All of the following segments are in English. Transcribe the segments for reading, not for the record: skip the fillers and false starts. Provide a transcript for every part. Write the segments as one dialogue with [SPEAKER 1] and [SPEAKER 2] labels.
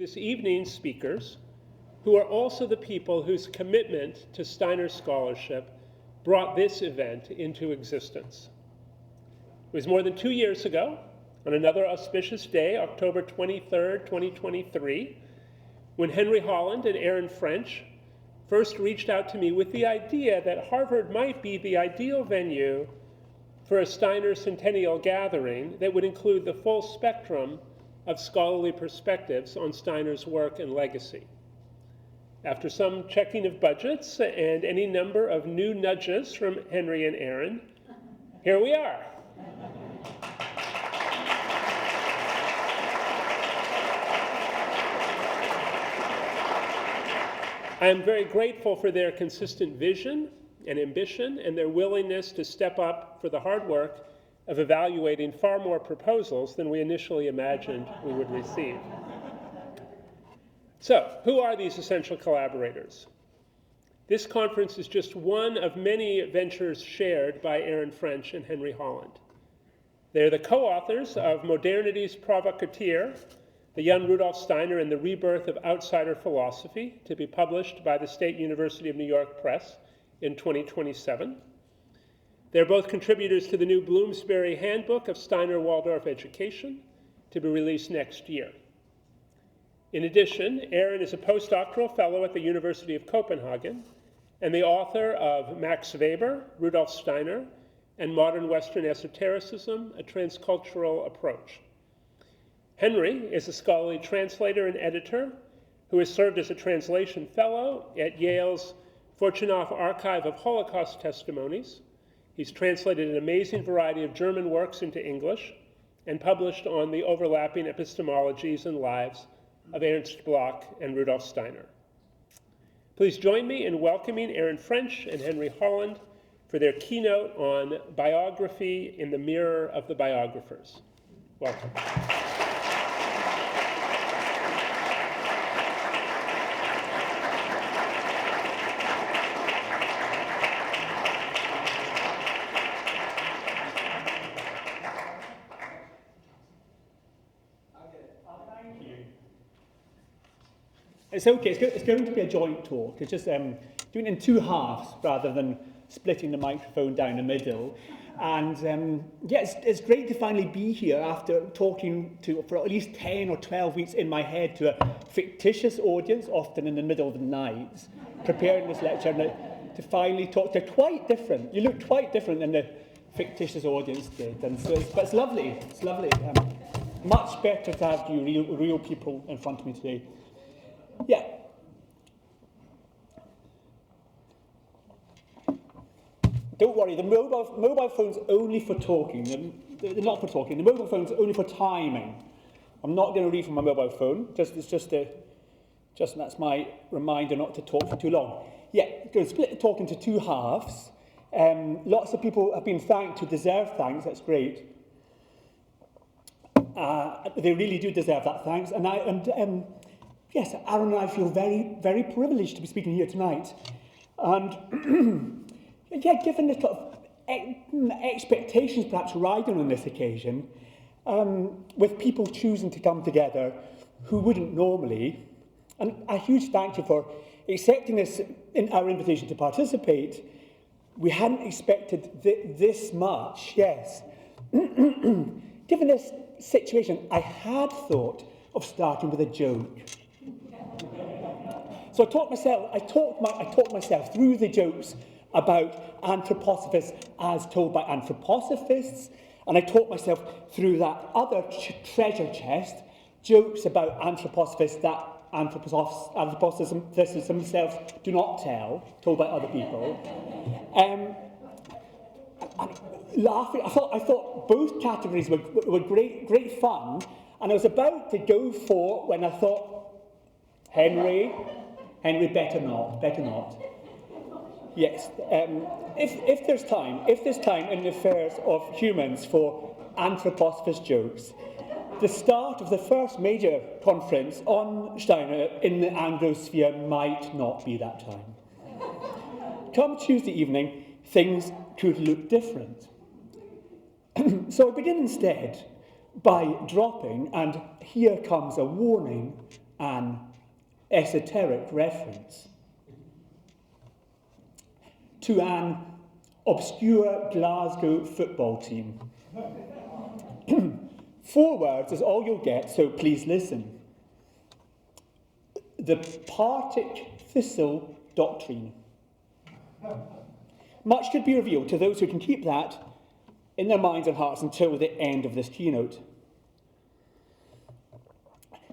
[SPEAKER 1] This evening's speakers, who are also the people whose commitment to Steiner scholarship brought this event into existence. It was more than 2 years ago, on another auspicious day, October 23rd, 2023, when Henry Holland and Aaron French first reached out to me with the idea that Harvard might be the ideal venue for a Steiner centennial gathering that would include the full spectrum of scholarly perspectives on Steiner's work and legacy. After some checking of budgets and any number of new nudges from Henry and Aaron, here we are. I am very grateful for their consistent vision and ambition and their willingness to step up for the hard work of evaluating far more proposals than we initially imagined we would receive. So, who are these essential collaborators? This conference is just one of many ventures shared by Aaron French and Henry Holland. They're the co-authors of Modernity's Provocateur, the young Rudolf Steiner and the Rebirth of Outsider Philosophy, to be published by the State University of New York Press in 2027. They're both contributors to the new Bloomsbury Handbook of Steiner-Waldorf Education, to be released next year. In addition, Aaron is a postdoctoral fellow at the University of Copenhagen and the author of Max Weber, Rudolf Steiner, and Modern Western Esotericism, A Transcultural Approach. Henry is a scholarly translator and editor who has served as a translation fellow at Yale's Fortunoff Archive of Holocaust Testimonies. He's translated an amazing variety of German works into English and published on the overlapping epistemologies and lives of Ernst Bloch and Rudolf Steiner. Please join me in welcoming Aaron French and Henry Holland for their keynote on Biography in the Mirror of the Biographers. Welcome.
[SPEAKER 2] It's okay, it's going to be a joint talk. It's just doing it in two halves rather than splitting the microphone down the middle. And yeah, it's great to finally be here after talking for at least 10 or 12 weeks in my head to a fictitious audience, often in the middle of the night, preparing this lecture, and to finally talk to quite different. You look quite different than the fictitious audience did. And so but it's lovely, it's lovely. Much better to have you real people in front of me today. Yeah. Don't worry, the mobile phone's only for talking. They're not for talking. The mobile phone's only for timing. I'm not going to read from my mobile phone. That's my reminder not to talk for too long. Yeah, going to split the talk into two halves. Lots of people have been thanked who deserve thanks. That's great. They really do deserve that thanks. Yes, Aaron and I feel very, very privileged to be speaking here tonight. And yeah, given the sort of expectations perhaps riding on this occasion, with people choosing to come together who wouldn't normally, and a huge thank you for accepting this in our invitation to participate. We hadn't expected this much, yes. Given this situation, I had thought of starting with a joke. So I talked myself through the jokes about anthroposophists as told by anthroposophists, and I talked myself through that other treasure chest, jokes about anthroposophists that anthroposophists themselves do not tell, told by other people. Laughing, I thought both categories were great fun, and I was about to go for when I thought, Henry, better not. Yes, if there's time in the affairs of humans for anthroposophist jokes, the start of the first major conference on Steiner in the Anglosphere might not be that time. Come Tuesday evening, things could look different. So I begin instead by dropping, and here comes a warning, an esoteric reference to an obscure Glasgow football team. 4 words is all you'll get, so please listen. The Partick Thistle Doctrine. Much could be revealed to those who can keep that in their minds and hearts until the end of this keynote.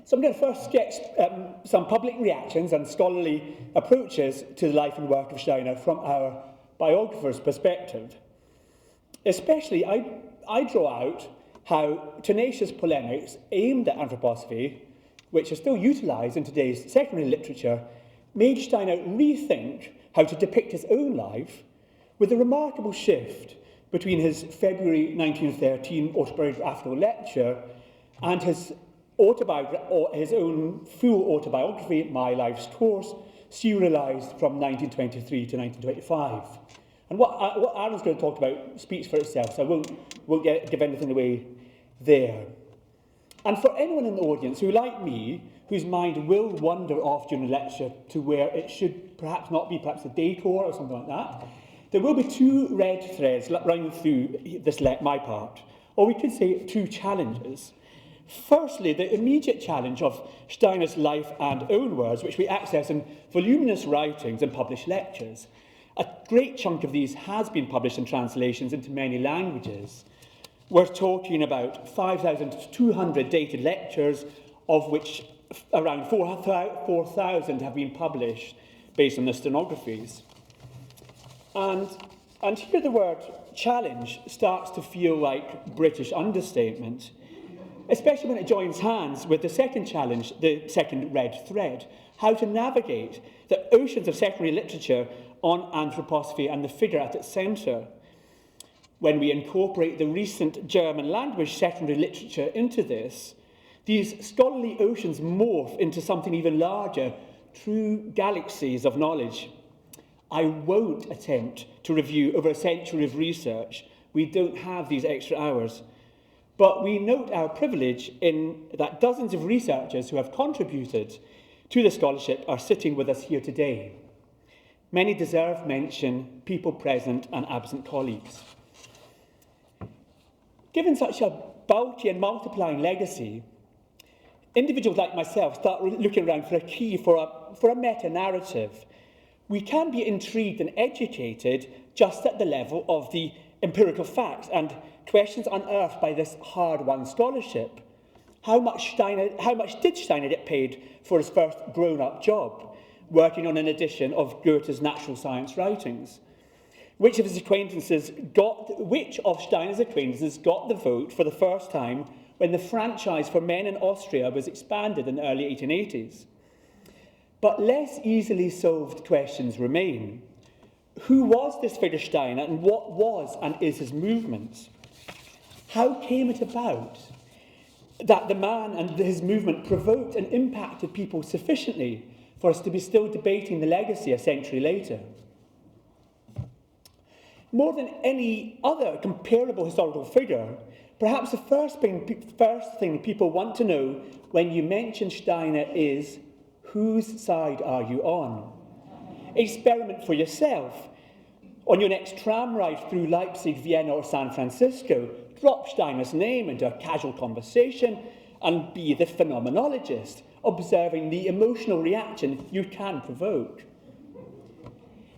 [SPEAKER 2] So I'm going to first sketch some public reactions and scholarly approaches to the life and work of Steiner from our biographer's perspective. Especially, I draw out how tenacious polemics aimed at anthroposophy, which are still utilised in today's secondary literature, made Steiner rethink how to depict his own life, with a remarkable shift between his February 1913 autobiographical lecture and his own full autobiography, My Life's Course, serialized from 1923 to 1925. And what Aaron's going to talk about speaks for itself, so I won't give anything away there. And for anyone in the audience who, like me, whose mind will wander off during the lecture to where it should perhaps not be, perhaps a detour or something like that, there will be 2 red threads running through my part, or we could say 2 challenges. Firstly, the immediate challenge of Steiner's life and own words, which we access in voluminous writings and published lectures. A great chunk of these has been published in translations into many languages. We're talking about 5,200 dated lectures, of which around 4,000 have been published based on the stenographies. And here the word challenge starts to feel like British understatement, especially when it joins hands with the second challenge, the second red thread, how to navigate the oceans of secondary literature on anthroposophy and the figure at its centre. When we incorporate the recent German language secondary literature into this, these scholarly oceans morph into something even larger, true galaxies of knowledge. I won't attempt to review over a century of research. We don't have these extra hours. But we note our privilege in that dozens of researchers who have contributed to the scholarship are sitting with us here today. Many deserve mention, people present and absent colleagues. Given such a bulky and multiplying legacy, individuals like myself start looking around for a key for a meta-narrative. We can be intrigued and educated just at the level of the empirical facts and questions unearthed by this hard-won scholarship. How much did Steiner get paid for his first grown-up job, working on an edition of Goethe's natural science writings? Which of Steiner's acquaintances got the vote for the first time when the franchise for men in Austria was expanded in the early 1880s? But less easily solved questions remain. Who was this figure Steiner, and what was and is his movement? How came it about that the man and his movement provoked and impacted people sufficiently for us to be still debating the legacy a century later? More than any other comparable historical figure, perhaps the first thing people want to know when you mention Steiner is, whose side are you on? Experiment for yourself. On your next tram ride through Leipzig, Vienna or San Francisco, drop Steiner's name into a casual conversation and be the phenomenologist, observing the emotional reaction you can provoke.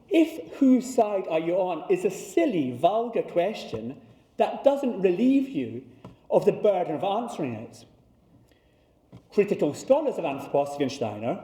[SPEAKER 2] If whose side are you on is a silly, vulgar question, that doesn't relieve you of the burden of answering it. Critical scholars of anthroposophy and Steiner,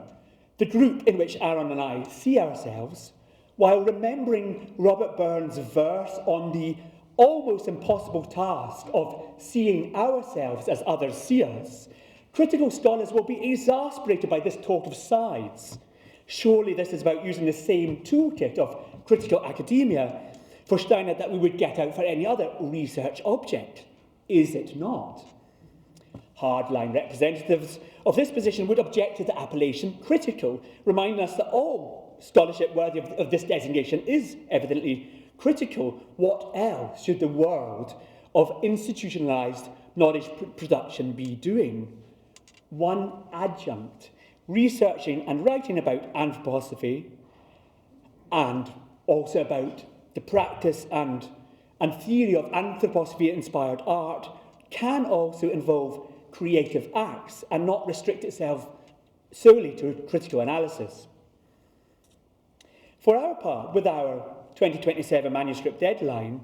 [SPEAKER 2] the group in which Aaron and I see ourselves, while remembering Robert Burns' verse on the almost impossible task of seeing ourselves as others see us, critical scholars will be exasperated by this talk of sides. Surely this is about using the same toolkit of critical academia for Steiner that we would get out for any other research object. Is it not? Hardline representatives of this position would object to the appellation critical, reminding us that all scholarship worthy of this designation is evidently critical. What else should the world of institutionalized knowledge production be doing? One adjunct researching and writing about anthroposophy, and also about the practice and theory of anthroposophy-inspired art, can also involve creative acts and not restrict itself solely to critical analysis. For our part, with our 2027 manuscript deadline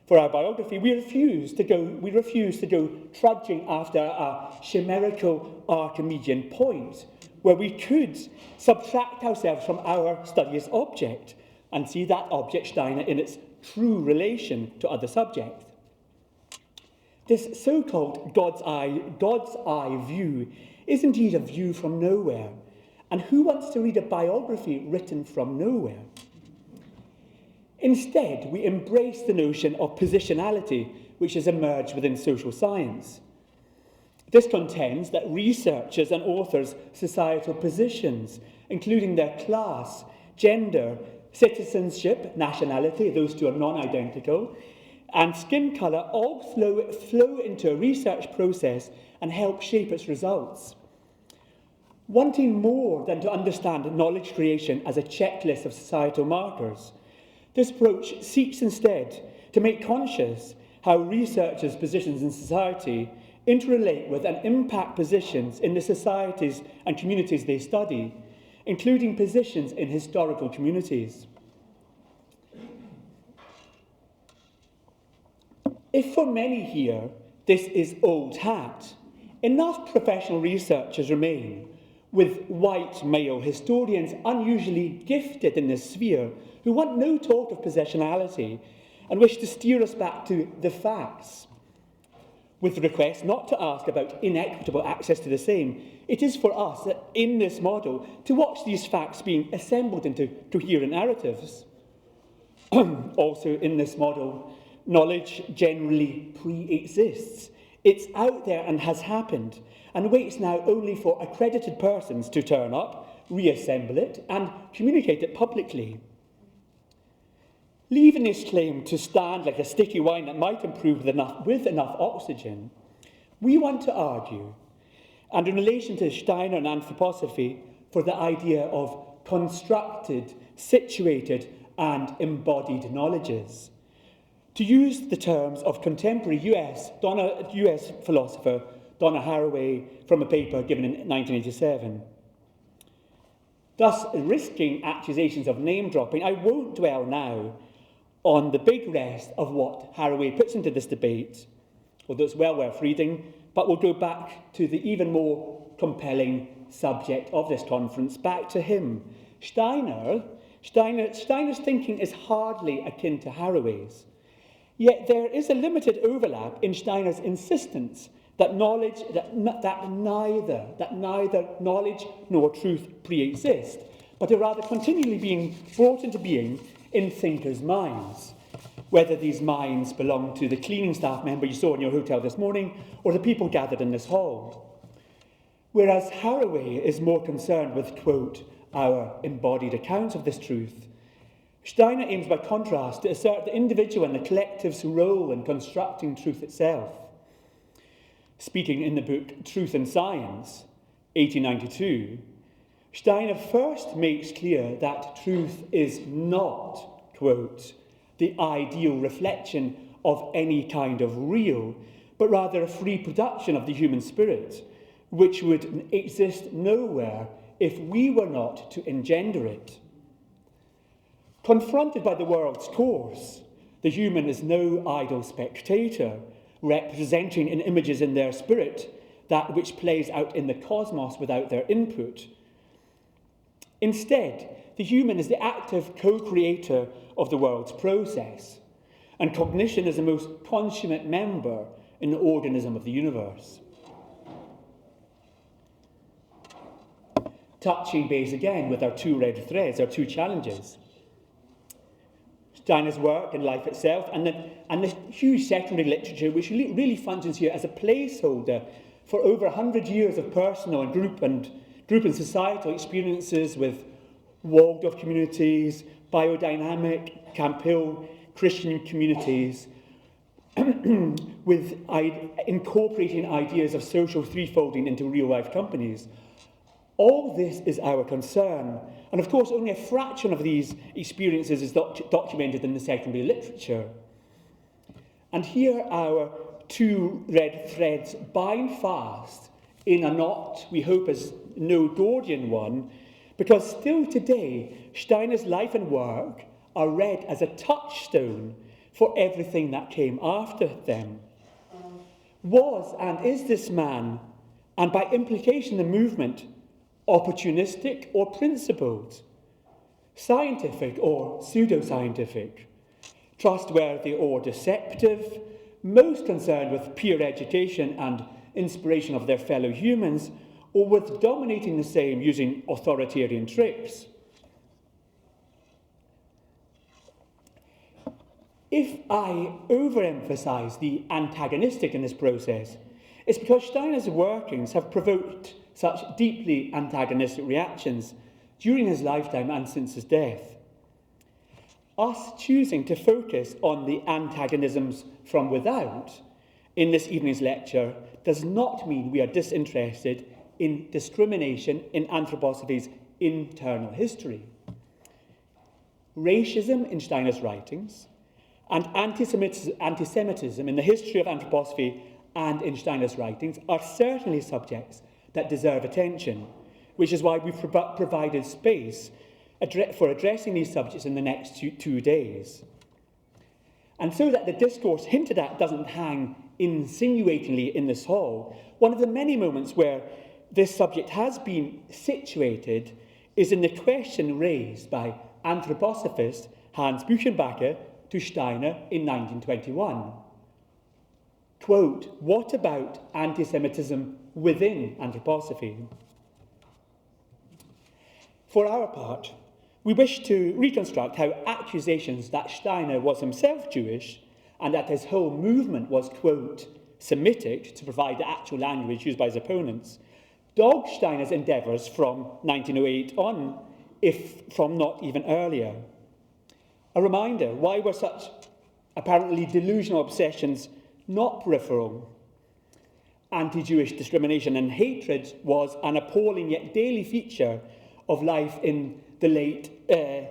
[SPEAKER 2] for our biography, we refuse to go trudging after a chimerical Archimedean point where we could subtract ourselves from our study's object and see that object, Steiner, in its true relation to other subjects. This so-called God's eye view is indeed a view from nowhere. And who wants to read a biography written from nowhere? Instead, we embrace the notion of positionality, which has emerged within social science. This contends that researchers and authors' societal positions, including their class, gender, citizenship, nationality, those two are non-identical, and skin colour all flow into a research process and help shape its results. Wanting more than to understand knowledge creation as a checklist of societal markers, this approach seeks instead to make conscious how researchers' positions in society interrelate with and impact positions in the societies and communities they study, including positions in historical communities. If for many here this is old hat, enough professional researchers remain, with white male historians unusually gifted in this sphere, who want no talk of possessionality and wish to steer us back to the facts. With the request not to ask about inequitable access to the same, it is for us, in this model, to watch these facts being assembled into coherent narratives. Also, in this model, knowledge generally pre-exists. It's out there and has happened, and waits now only for accredited persons to turn up, reassemble it, and communicate it publicly. Leaving this claim to stand like a sticky wine that might improve with enough oxygen, we want to argue, and in relation to Steiner and anthroposophy, for the idea of constructed, situated, and embodied knowledges. To use the terms of contemporary US philosopher Donna Haraway from a paper given in 1987. Thus, risking accusations of name-dropping, I won't dwell now on the big rest of what Haraway puts into this debate, although it's well worth reading, but we'll go back to the even more compelling subject of this conference, back to him. Steiner's thinking is hardly akin to Haraway's, yet there is a limited overlap in Steiner's insistence that neither knowledge nor truth pre-exist, but are rather continually being brought into being in thinkers' minds, whether these minds belong to the cleaning staff member you saw in your hotel this morning or the people gathered in this hall. Whereas Haraway is more concerned with, quote, our embodied accounts of this truth, Steiner aims by contrast to assert the individual and the collective's role in constructing truth itself. Speaking in the book Truth and Science, 1892, Steiner first makes clear that truth is not, quote, the ideal reflection of any kind of real, but rather a free production of the human spirit, which would exist nowhere if we were not to engender it. Confronted by the world's course, the human is no idle spectator, representing in images in their spirit that which plays out in the cosmos without their input. Instead, the human is the active co-creator of the world's process, and cognition is the most consummate member in the organism of the universe. Touching base again with our two red threads, our two challenges. Steiner's work and life itself, and the huge secondary literature, which really functions here as a placeholder for over 100 years of personal and group and societal experiences with Waldorf communities, biodynamic, Camp Hill, Christian communities, with incorporating ideas of social threefolding into real-life companies, All this is our concern, and of course only a fraction of these experiences is documented in the secondary literature. And here our two red threads bind fast in a knot we hope is no Gordian one, because still today Steiner's life and work are read as a touchstone for everything that came after them. Was and is this man, and by implication the movement, opportunistic or principled, scientific or pseudoscientific, trustworthy or deceptive, most concerned with peer education and inspiration of their fellow humans, or with dominating the same using authoritarian tricks? If I overemphasize the antagonistic in this process, it's because Steiner's workings have provoked such deeply antagonistic reactions during his lifetime and since his death. Us choosing to focus on the antagonisms from without in this evening's lecture does not mean we are disinterested in discrimination in anthroposophy's internal history. Racism in Steiner's writings and anti-Semitism in the history of anthroposophy and in Steiner's writings are certainly subjects that deserve attention, which is why we've provided space for addressing these subjects in the next 2 days. And so that the discourse hinted at doesn't hang insinuatingly in this hall, one of the many moments where this subject has been situated is in the question raised by anthroposophist Hans Buchenbacher to Steiner in 1921. Quote, "What about anti-Semitism within anthroposophy?" For our part, we wish to reconstruct how accusations that Steiner was himself Jewish and that his whole movement was, quote, Semitic, to provide the actual language used by his opponents, dogged Steiner's endeavours from 1908 on, if from not even earlier. A reminder, why were such apparently delusional obsessions not peripheral? Anti-Jewish discrimination and hatred was an appalling yet daily feature of life in the late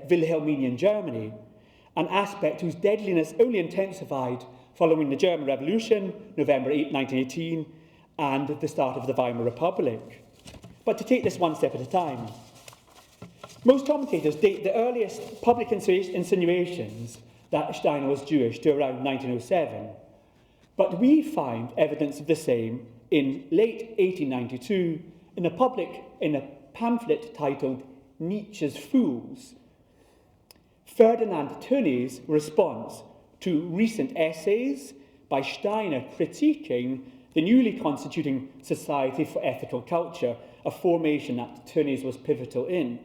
[SPEAKER 2] Wilhelminian Germany, an aspect whose deadliness only intensified following the German Revolution, November 8, 1918, and the start of the Weimar Republic. But to take this one step at a time, most commentators date the earliest public insinuations that Steiner was Jewish to around 1907, but we find evidence of the same in late 1892 in a pamphlet titled Nietzsche's Fools. Ferdinand Tönnies' response to recent essays by Steiner critiquing the newly constituting Society for Ethical Culture, a formation that Tönnies was pivotal in.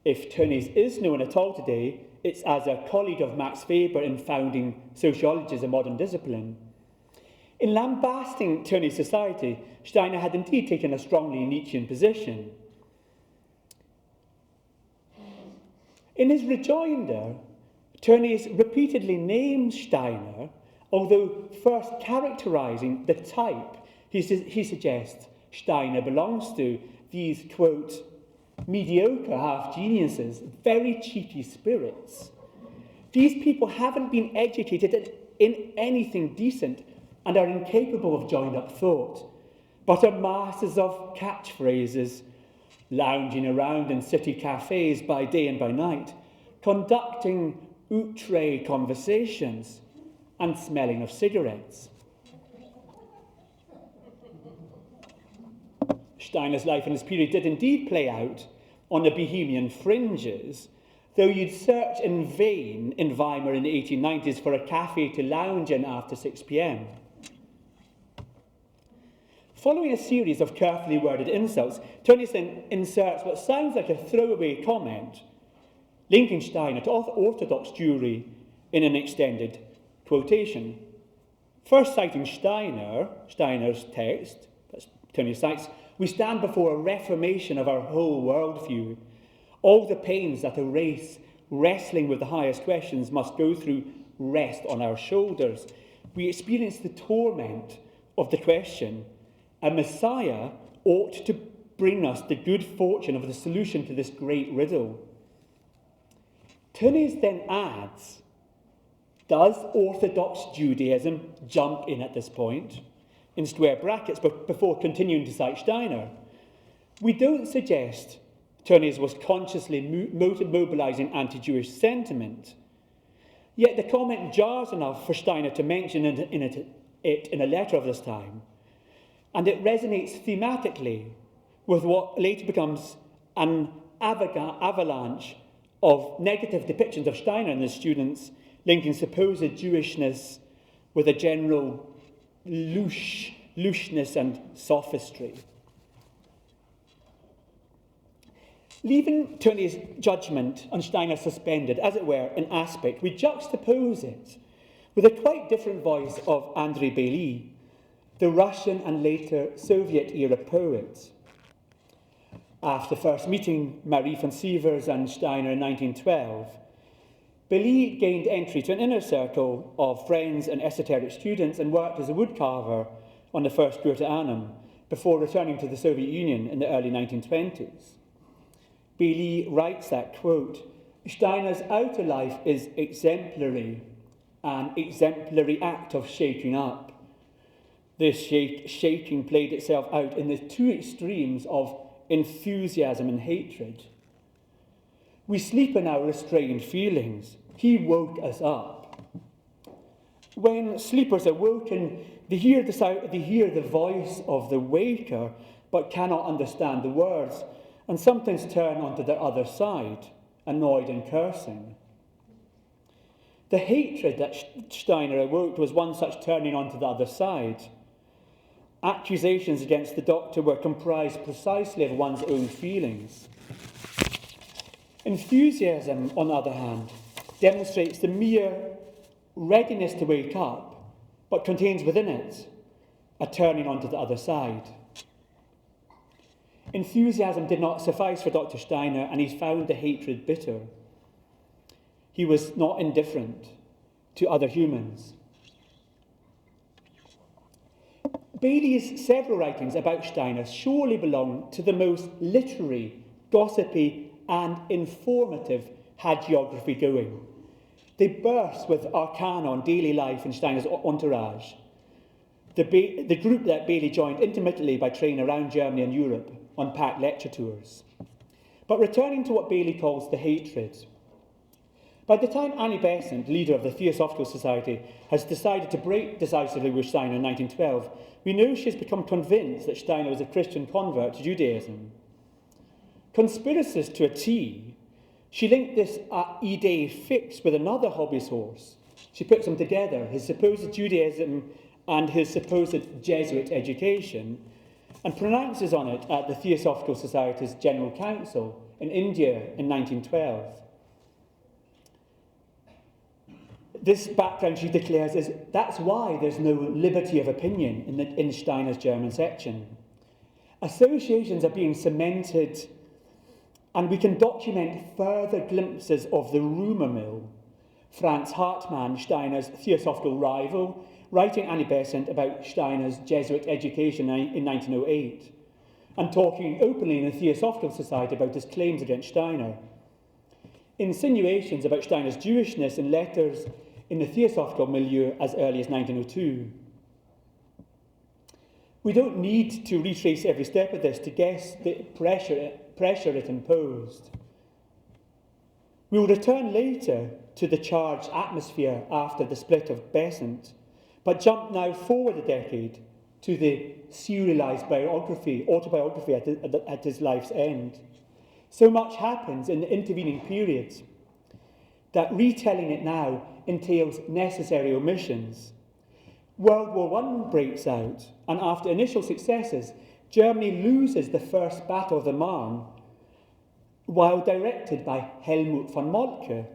[SPEAKER 2] If Tönnies is known at all today, it's as a colleague of Max Weber in founding Sociology as a Modern Discipline. In lambasting Tönnies' society, Steiner had indeed taken a strongly Nietzschean position. In his rejoinder, Tönnies repeatedly names Steiner, although first characterising the type he suggests Steiner belongs to, these, quote, mediocre half-geniuses, very cheeky spirits. These people haven't been educated in anything decent and are incapable of joined-up thought, but are masters of catchphrases, lounging around in city cafes by day and by night, conducting outre conversations and smelling of cigarettes. Steiner's life in this period did indeed play out on the Bohemian fringes, though you'd search in vain in Weimar in the 1890s for a cafe to lounge in after 6 p.m. Following a series of carefully worded insults, Tönnies then inserts what sounds like a throwaway comment, linking Steiner to Orthodox Jewry in an extended quotation. First citing Steiner's text, that's Tönnies cites, "We stand before a reformation of our whole worldview. All the pains that a race wrestling with the highest questions must go through rest on our shoulders. We experience the torment of the question. A Messiah ought to bring us the good fortune of the solution to this great riddle. Tönnies then adds, does Orthodox Judaism jump in at this point, in square brackets, but before continuing to cite Steiner? We don't suggest Tönnies was consciously mobilising anti-Jewish sentiment, yet the comment jars enough for Steiner to mention it in a letter of this time, and it resonates thematically with what later becomes an avalanche of negative depictions of Steiner and his students, linking supposed Jewishness with a general looshness and sophistry. Leaving Tönnies' judgment on Steiner suspended, as it were, in aspect, we juxtapose it with a quite different voice of Andrei Bely, the Russian and later Soviet-era poet. After first meeting Marie von Sievers and Steiner in 1912, Bely gained entry to an inner circle of friends and esoteric students and worked as a woodcarver on the first Goetheanum before returning to the Soviet Union in the early 1920s. Bely writes that, quote, Steiner's outer life is exemplary, an exemplary act of shaking up. This shaking played itself out in the two extremes of enthusiasm and hatred. We sleep in our restrained feelings. He woke us up. When sleepers are woken, they hear the voice of the waker, but cannot understand the words, and sometimes turn onto their other side, annoyed and cursing. The hatred that Steiner awoke was one such turning onto the other side. Accusations against the doctor were comprised precisely of one's own feelings. Enthusiasm, on the other hand, demonstrates the mere readiness to wake up, but contains within it a turning onto the other side. Enthusiasm did not suffice for Dr. Steiner, and he found the hatred bitter. He was not indifferent to other humans. Bailey's several writings about Steiner surely belong to the most literary, gossipy, and informative hagiography going. They burst with arcana on daily life in Steiner's entourage, the group that Bailey joined intermittently by train around Germany and Europe on packed lecture tours. But returning to what Bailey calls the hatred, by the time Annie Besant, leader of the Theosophical Society, has decided to break decisively with Steiner in 1912, we know she has become convinced that Steiner was a Christian convert to Judaism. Conspiracies to a T, she linked this idée fixe with another hobby's horse. She puts them together, his supposed Judaism and his supposed Jesuit education, and pronounces on it at the Theosophical Society's General Council in India in 1912. This background, she declares, is that's why there's no liberty of opinion in Steiner's German section. Associations are being cemented, and we can document further glimpses of the rumour mill. Franz Hartmann, Steiner's theosophical rival, writing Annie Besant about Steiner's Jesuit education in 1908, and talking openly in the Theosophical Society about his claims against Steiner. Insinuations about Steiner's Jewishness in letters in the theosophical milieu as early as 1902. We don't need to retrace every step of this to guess the pressure it imposed. We will return later to the charged atmosphere after the split of Besant, but jump now forward a decade to the serialized autobiography at his life's end. So much happens in the intervening periods that retelling it now entails necessary omissions. World War I breaks out, and after initial successes, Germany loses the First Battle of the Marne, while directed by Helmut von Moltke,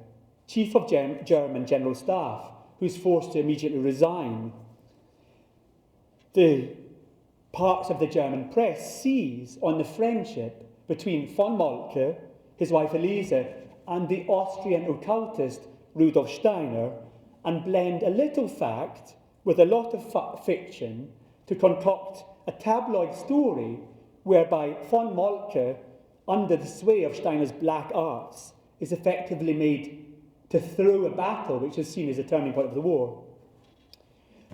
[SPEAKER 2] Chief of German General Staff, who's forced to immediately resign. The parts of the German press seize on the friendship between von Moltke, his wife Elise, and the Austrian occultist Rudolf Steiner, and blend a little fact with a lot of fiction to concoct a tabloid story whereby von Moltke, under the sway of Steiner's black arts, is effectively made to throw a battle which is seen as a turning point of the war.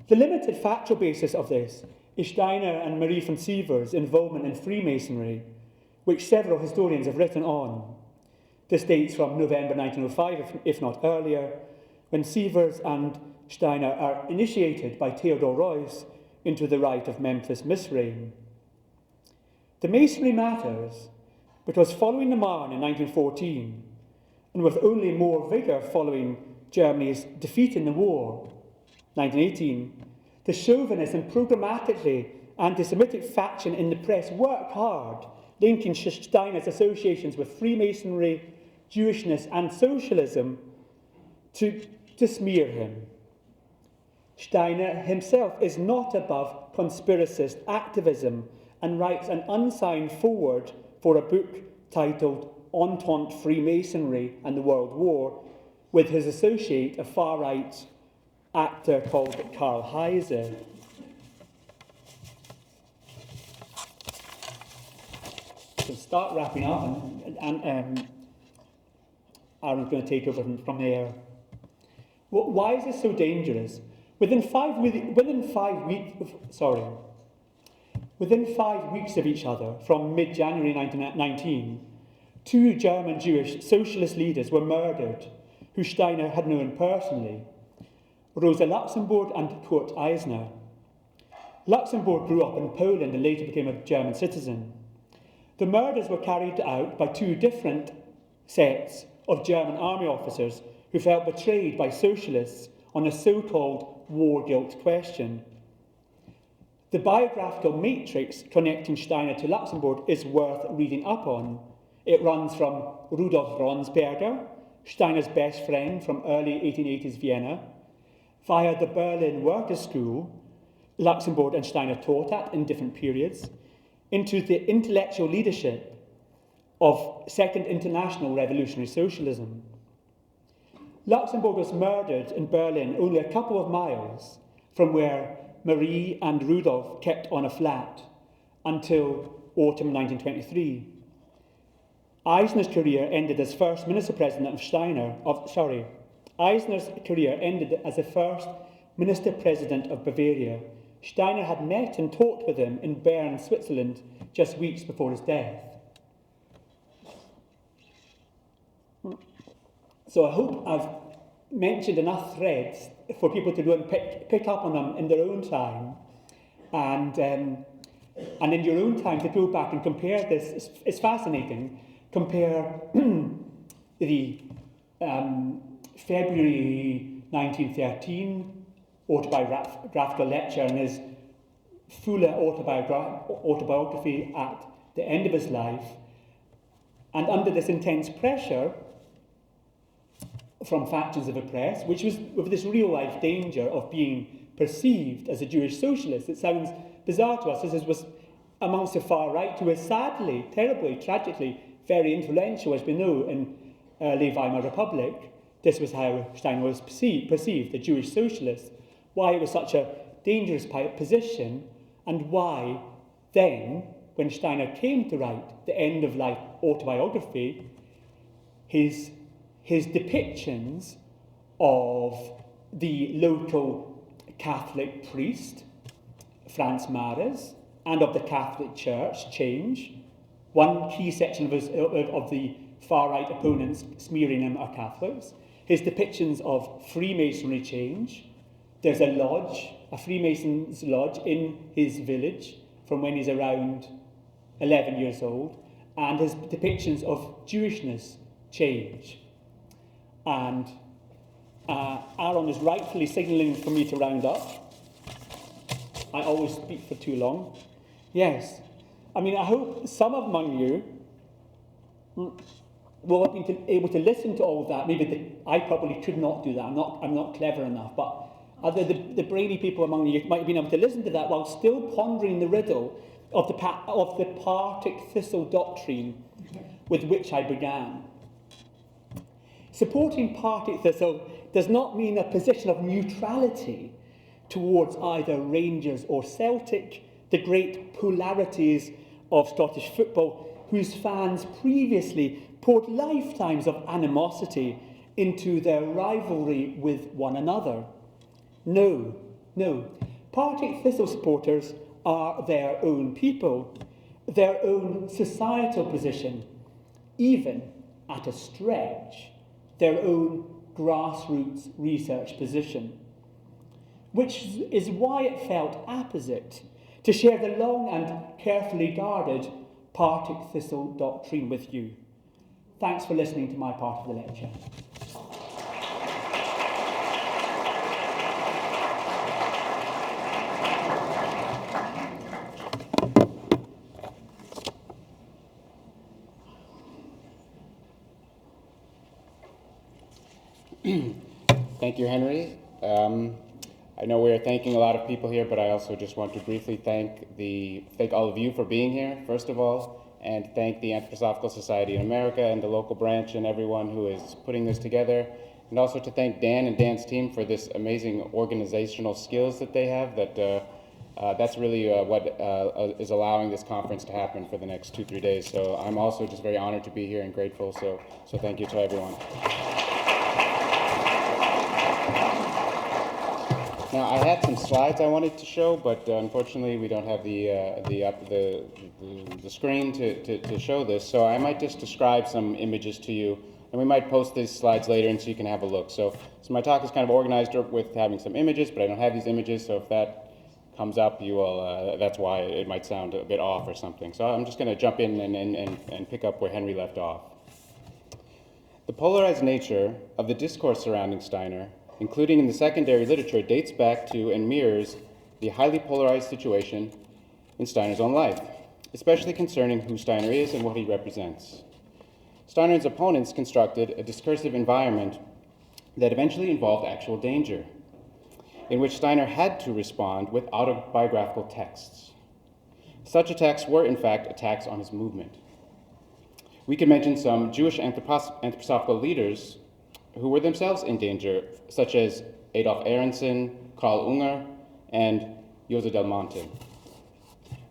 [SPEAKER 2] The limited factual basis of this is Steiner and Marie von Siever's involvement in Freemasonry, which several historians have written on. This dates from November 1905, if not earlier, when Sievers and Steiner are initiated by Theodor Reuss into the rite of Memphis Misraim. The Masonry matters because following the Marne in 1914, and with only more vigour following Germany's defeat in the war, 1918, the chauvinist and programmatically anti-Semitic faction in the press worked hard, linking Steiner's associations with Freemasonry, Jewishness and socialism to smear him. Steiner himself is not above conspiracist activism and writes an unsigned foreword for a book titled Entente Freemasonry and the World War with his associate, a far-right actor called Karl Heiser. So start wrapping up, and Aaron's going to take over from there. Well, why is this so dangerous? Within 5 weeks of each other, from mid-January 1919, 2 German Jewish socialist leaders were murdered, who Steiner had known personally, Rosa Luxemburg and Kurt Eisner. Luxemburg grew up in Poland and later became a German citizen. The murders were carried out by 2 different sets of German army officers who felt betrayed by socialists on a so-called war guilt question. The biographical matrix connecting Steiner to Luxemburg is worth reading up on. It runs from Rudolf Ronsberger, Steiner's best friend from early 1880s Vienna, via the Berlin Workers' School, Luxemburg and Steiner taught at in different periods, into the intellectual leadership of Second International Revolutionary Socialism. Luxemburg was murdered in Berlin only a couple of miles from where Marie and Rudolf kept on a flat until autumn 1923. Eisner's career ended as first minister-president of Eisner's career ended as the first minister-president of Bavaria. Steiner had met and talked with him in Bern, Switzerland, just weeks before his death. So I hope I've mentioned enough threads for people to go and pick up on them in their own time, and in your own time to go back and compare this. It's fascinating. Compare the February 1913 autobiographical lecture and his fuller autobiography at the end of his life, and under this intense pressure from factions of the press, which was with this real-life danger of being perceived as a Jewish socialist. It sounds bizarre to us. This was amongst the far right, who was sadly, terribly, tragically very influential, as we know, in early Weimar Republic. This was how Steiner was perceived, a Jewish socialist. Why it was such a dangerous position, and why then, when Steiner came to write the end-of-life autobiography, his depictions of the local Catholic priest, Franz Mares, and of the Catholic Church change. One key section of the far-right opponents smearing him are Catholics. His depictions of Freemasonry change. There's a lodge, a Freemasons lodge in his village from when he's around 11 years old, and his depictions of Jewishness change. And Aaron is rightfully signalling for me to round up. I always speak for too long. Yes. I mean, I hope some among you will have been able to listen to all of that. Maybe I probably could not do that. I'm not clever enough. But the brainy people among you might have been able to listen to that while still pondering the riddle of the Partick Thistle doctrine with which I began. Supporting Partick Thistle does not mean a position of neutrality towards either Rangers or Celtic, the great polarities of Scottish football, whose fans previously poured lifetimes of animosity into their rivalry with one another. No, no. Partick Thistle supporters are their own people, their own societal position, even, at a stretch, their own grassroots research position. Which is why it felt apposite to share the long and carefully guarded Partick Thistle doctrine with you. Thanks for listening to my part of the lecture.
[SPEAKER 3] Thank you, Henry. I know we're thanking a lot of people here, but I also just want to briefly thank all of you for being here, first of all, and thank the Anthroposophical Society in America and the local branch and everyone who is putting this together, and also to thank Dan and Dan's team for this amazing organizational skills that they have. That's really what is allowing this conference to happen for the next 2-3 days. So I'm also just very honored to be here and grateful. So thank you to everyone. Now, I had some slides I wanted to show, but unfortunately we don't have the screen to show this. So I might just describe some images to you, and we might post these slides later, and so you can have a look. So my talk is kind of organized with having some images, but I don't have these images. So if that comes up, you will. That's why it might sound a bit off or something. So I'm just going to jump in and pick up where Henry left off. The polarized nature of the discourse surrounding Steiner, including in the secondary literature, dates back to and mirrors the highly polarized situation in Steiner's own life, especially concerning who Steiner is and what he represents. Steiner's opponents constructed a discursive environment that eventually involved actual danger, in which Steiner had to respond with autobiographical texts. Such attacks were, in fact, attacks on his movement. We can mention some Jewish anthroposophical leaders who were themselves in danger, such as Adolf Aronson, Karl Unger, and Jose del Monte.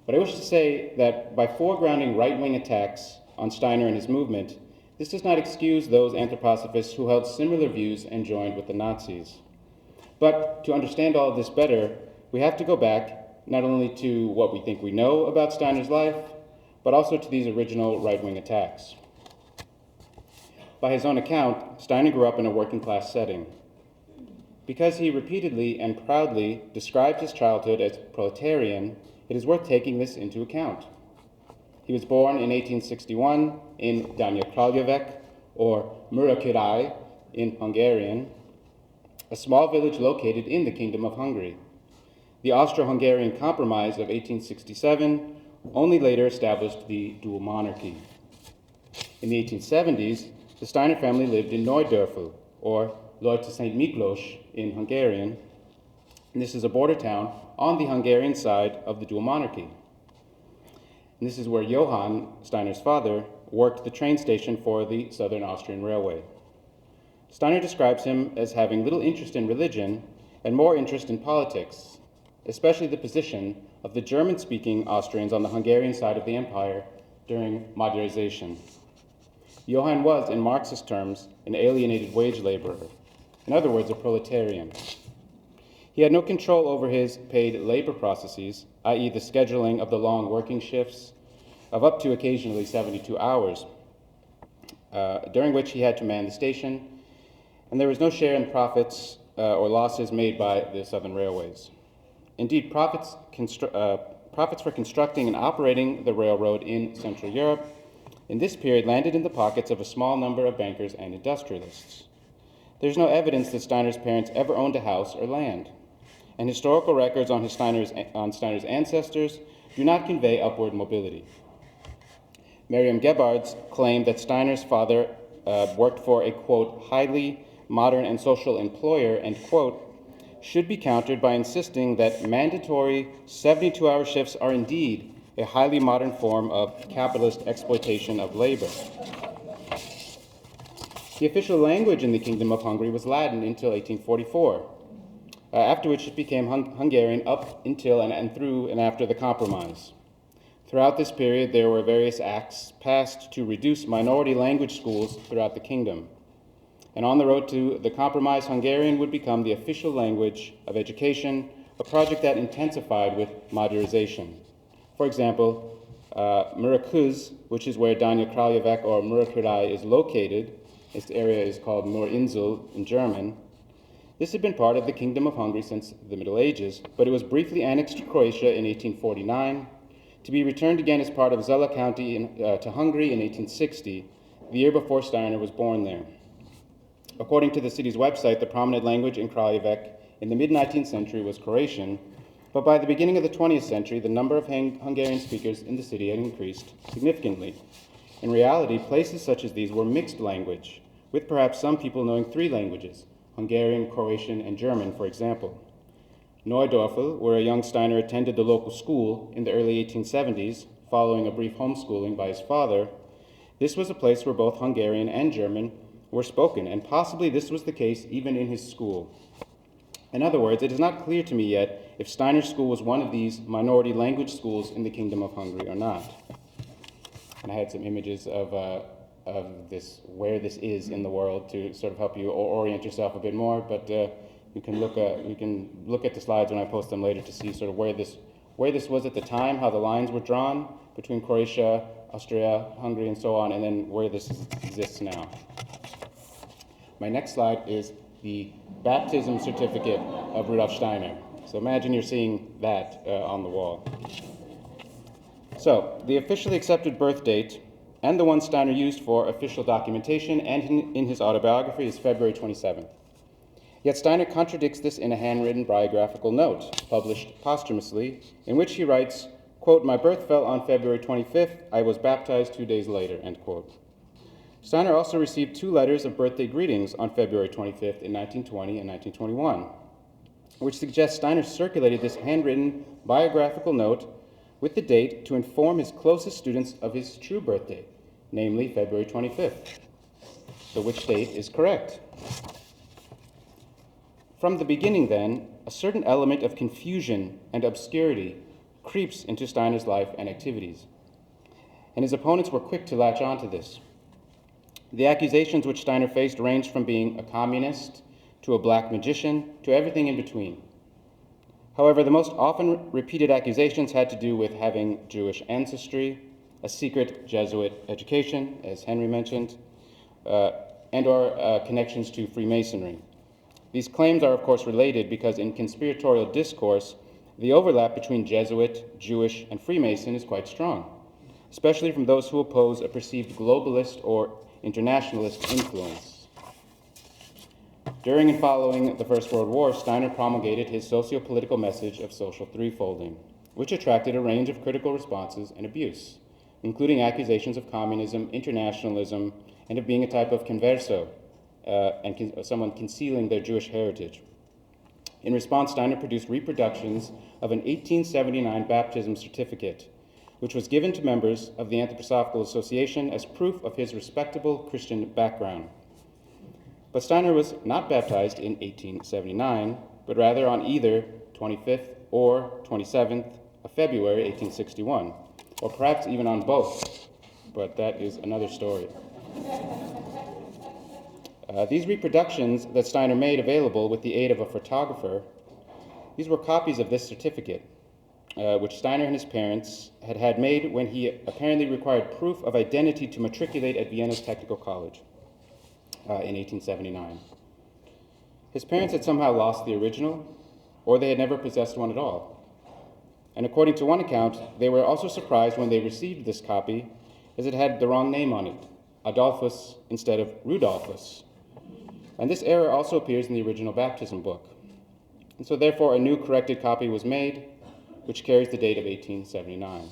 [SPEAKER 3] But I wish to say that by foregrounding right-wing attacks on Steiner and his movement, this does not excuse those anthroposophists who held similar views and joined with the Nazis. But to understand all of this better, we have to go back not only to what we think we know about Steiner's life, but also to these original right-wing attacks. By his own account, Steiner grew up in a working-class setting. Because he repeatedly and proudly described his childhood as proletarian, it is worth taking this into account. He was born in 1861 in Danyakraljevec, or Murakirai in Hungarian, a small village located in the Kingdom of Hungary. The Austro-Hungarian Compromise of 1867 only later established the dual monarchy. In the 1870s, the Steiner family lived in Neudörfel, or Leute St. Miklos in Hungarian, and this is a border town on the Hungarian side of the dual monarchy. And this is where Johann, Steiner's father, worked the train station for the Southern Austrian Railway. Steiner describes him as having little interest in religion and more interest in politics, especially the position of the German-speaking Austrians on the Hungarian side of the empire during Magyarization. Johann was, in Marxist terms, an alienated wage laborer, in other words, a proletarian. He had no control over his paid labor processes, i.e. the scheduling of the long working shifts of up to occasionally 72 hours, during which he had to man the station, and there was no share in profits or losses made by the Southern Railways. Indeed, profits for constructing and operating the railroad in Central Europe in this period landed in the pockets of a small number of bankers and industrialists. There's no evidence that Steiner's parents ever owned a house or land, and historical records on Steiner's ancestors do not convey upward mobility. Merriam Gebhard's claim that Steiner's father worked for a, quote, highly modern and social employer, end quote, should be countered by insisting that mandatory 72-hour shifts are indeed a highly modern form of capitalist exploitation of labor. The official language in the Kingdom of Hungary was Latin until 1844, after which it became Hungarian up until and through and after the Compromise. Throughout this period, there were various acts passed to reduce minority language schools throughout the kingdom. And on the road to the compromise, Hungarian would become the official language of education, a project that intensified with modernization. For example, Murakuz, which is where Daniel Kraljevec or Murakurai is located, this area is called Murinsel in German. This had been part of the Kingdom of Hungary since the Middle Ages, but it was briefly annexed to Croatia in 1849, to be returned again as part of Zala County to Hungary in 1860, the year before Steiner was born there. According to the city's website, the prominent language in Kraljevec in the mid-19th century was Croatian, but by the beginning of the 20th century, the number of Hungarian speakers in the city had increased significantly. In reality, places such as these were mixed language, with perhaps some people knowing 3 languages, Hungarian, Croatian, and German, for example. Neudorfel, where a young Steiner attended the local school in the early 1870s, following a brief homeschooling by his father, this was a place where both Hungarian and German were spoken, and possibly this was the case even in his school. In other words, it is not clear to me yet if Steiner's school was one of these minority language schools in the Kingdom of Hungary or not. And I had some images of this, where this is in the world, to sort of help you orient yourself a bit more, but you can look at the slides when I post them later to see sort of where this was at the time, how the lines were drawn between Croatia, Austria, Hungary, and so on, and then where this exists now. My next slide is the baptism certificate of Rudolf Steiner. So imagine you're seeing that on the wall. So the officially accepted birth date and the one Steiner used for official documentation and in his autobiography is February 27th. Yet Steiner contradicts this in a handwritten biographical note, published posthumously, in which he writes, quote, "My birth fell on February 25th. I was baptized 2 days later," end quote. Steiner also received 2 letters of birthday greetings on February 25th in 1920 and 1921, which suggests Steiner circulated this handwritten biographical note with the date to inform his closest students of his true birth date, namely February 25th. So which date is correct? From the beginning, then, a certain element of confusion and obscurity creeps into Steiner's life and activities, and his opponents were quick to latch on to this. The accusations which Steiner faced ranged from being a communist to a black magician to everything in between. However, the most often repeated accusations had to do with having Jewish ancestry, a secret Jesuit education, as Henry mentioned, and/or connections to Freemasonry. These claims are, of course, related because in conspiratorial discourse, the overlap between Jesuit, Jewish, and Freemason is quite strong, especially from those who oppose a perceived globalist or internationalist influence. During and following the First World War, Steiner promulgated his socio-political message of social threefolding, which attracted a range of critical responses and abuse, including accusations of communism, internationalism, and of being a type of converso, someone concealing their Jewish heritage. In response, Steiner produced reproductions of an 1879 baptism certificate, which was given to members of the Anthroposophical Association as proof of his respectable Christian background. But Steiner was not baptized in 1879, but rather on either 25th or 27th of February 1861, or perhaps even on both, but that is another story. These reproductions that Steiner made available with the aid of a photographer, these were copies of this certificate, which Steiner and his parents had made when he apparently required proof of identity to matriculate at Vienna's Technical College in 1879. His parents had somehow lost the original, or they had never possessed one at all. And according to one account, they were also surprised when they received this copy, as it had the wrong name on it, Adolphus instead of Rudolphus. And this error also appears in the original baptism book. And so therefore a new corrected copy was made, which carries the date of 1879.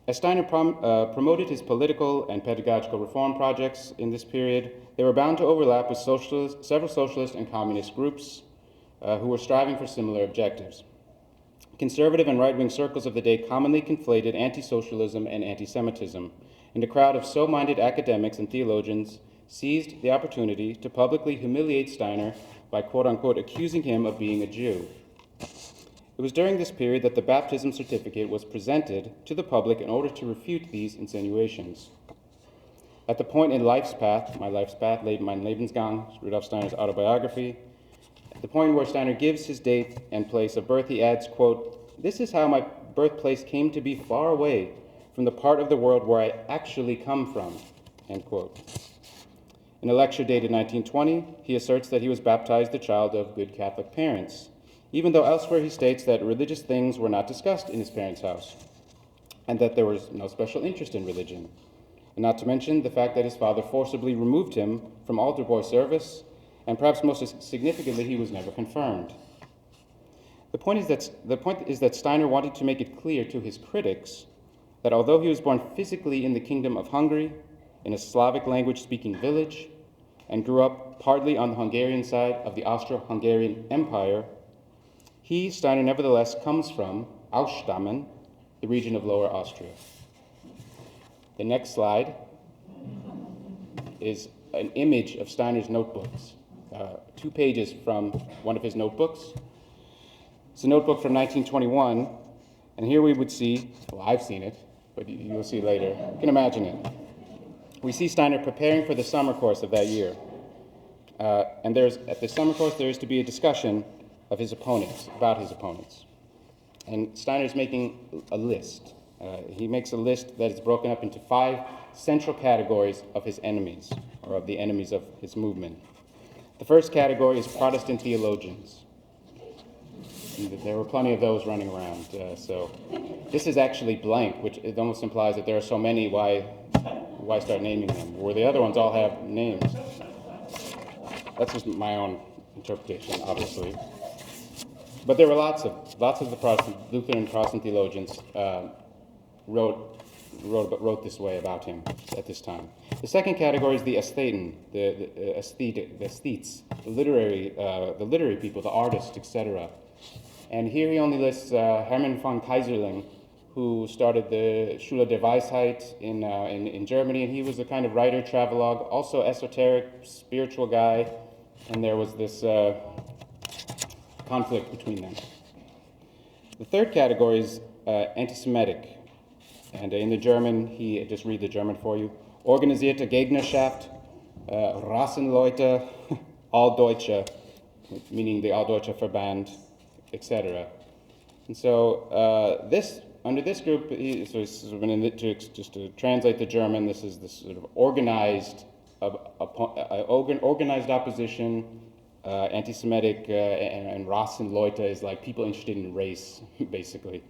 [SPEAKER 3] As Steiner promoted his political and pedagogical reform projects in this period, they were bound to overlap with several socialist and communist groups who were striving for similar objectives. Conservative and right-wing circles of the day commonly conflated anti-socialism and anti-Semitism, and a crowd of so-minded academics and theologians seized the opportunity to publicly humiliate Steiner by quote-unquote accusing him of being a Jew. It was during this period that the baptism certificate was presented to the public in order to refute these insinuations. At the point in life's path, mein Lebensgang, Rudolf Steiner's autobiography, at the point where Steiner gives his date and place of birth, he adds, quote, "This is how my birthplace came to be far away from the part of the world where I actually come from," end quote. In a lecture dated 1920, he asserts that he was baptized the child of good Catholic parents, even though elsewhere he states that religious things were not discussed in his parents' house, and that there was no special interest in religion. And not to mention the fact that his father forcibly removed him from altar boy service, and perhaps most significantly, he was never confirmed. The point is that Steiner wanted to make it clear to his critics that although he was born physically in the Kingdom of Hungary, in a Slavic language-speaking village, and grew up partly on the Hungarian side of the Austro-Hungarian Empire, he, Steiner, nevertheless comes from Ausstammen, the region of Lower Austria. The next slide is an image of Steiner's notebooks, 2 pages from one of his notebooks. It's a notebook from 1921, and here we would see, well, I've seen it, but you'll see later. You can imagine it. We see Steiner preparing for the summer course of that year. And at the summer course, there is to be a discussion of his opponents, about his opponents. And Steiner's making a list. He makes a list that is broken up into 5 central categories of his enemies, or of the enemies of his movement. The first category is Protestant theologians. And there were plenty of those running around. So this is actually blank, which it almost implies that there are so many, why start naming them? Where the other ones all have names. That's just my own interpretation, obviously. But there were lots of the Lutheran Protestant theologians wrote this way about him at this time. The second category is the aestheten, the aesthetes, the literary people, the artists, etc. And here he only lists Hermann von Kaiserling, who started the Schule der Weisheit in Germany, and he was a kind of writer, travelogue, also esoteric, spiritual guy, and there was this conflict between them. The third category is anti-Semitic, and in the German, just read the German for you, Organisierte Gegnerschaft, Rassenleute, Alldeutsche, meaning the Alldeutsche Verband, etc. And so under this group, just to translate the German, this is this sort of organized opposition, anti-Semitic, and Rassenleute is like people interested in race, basically.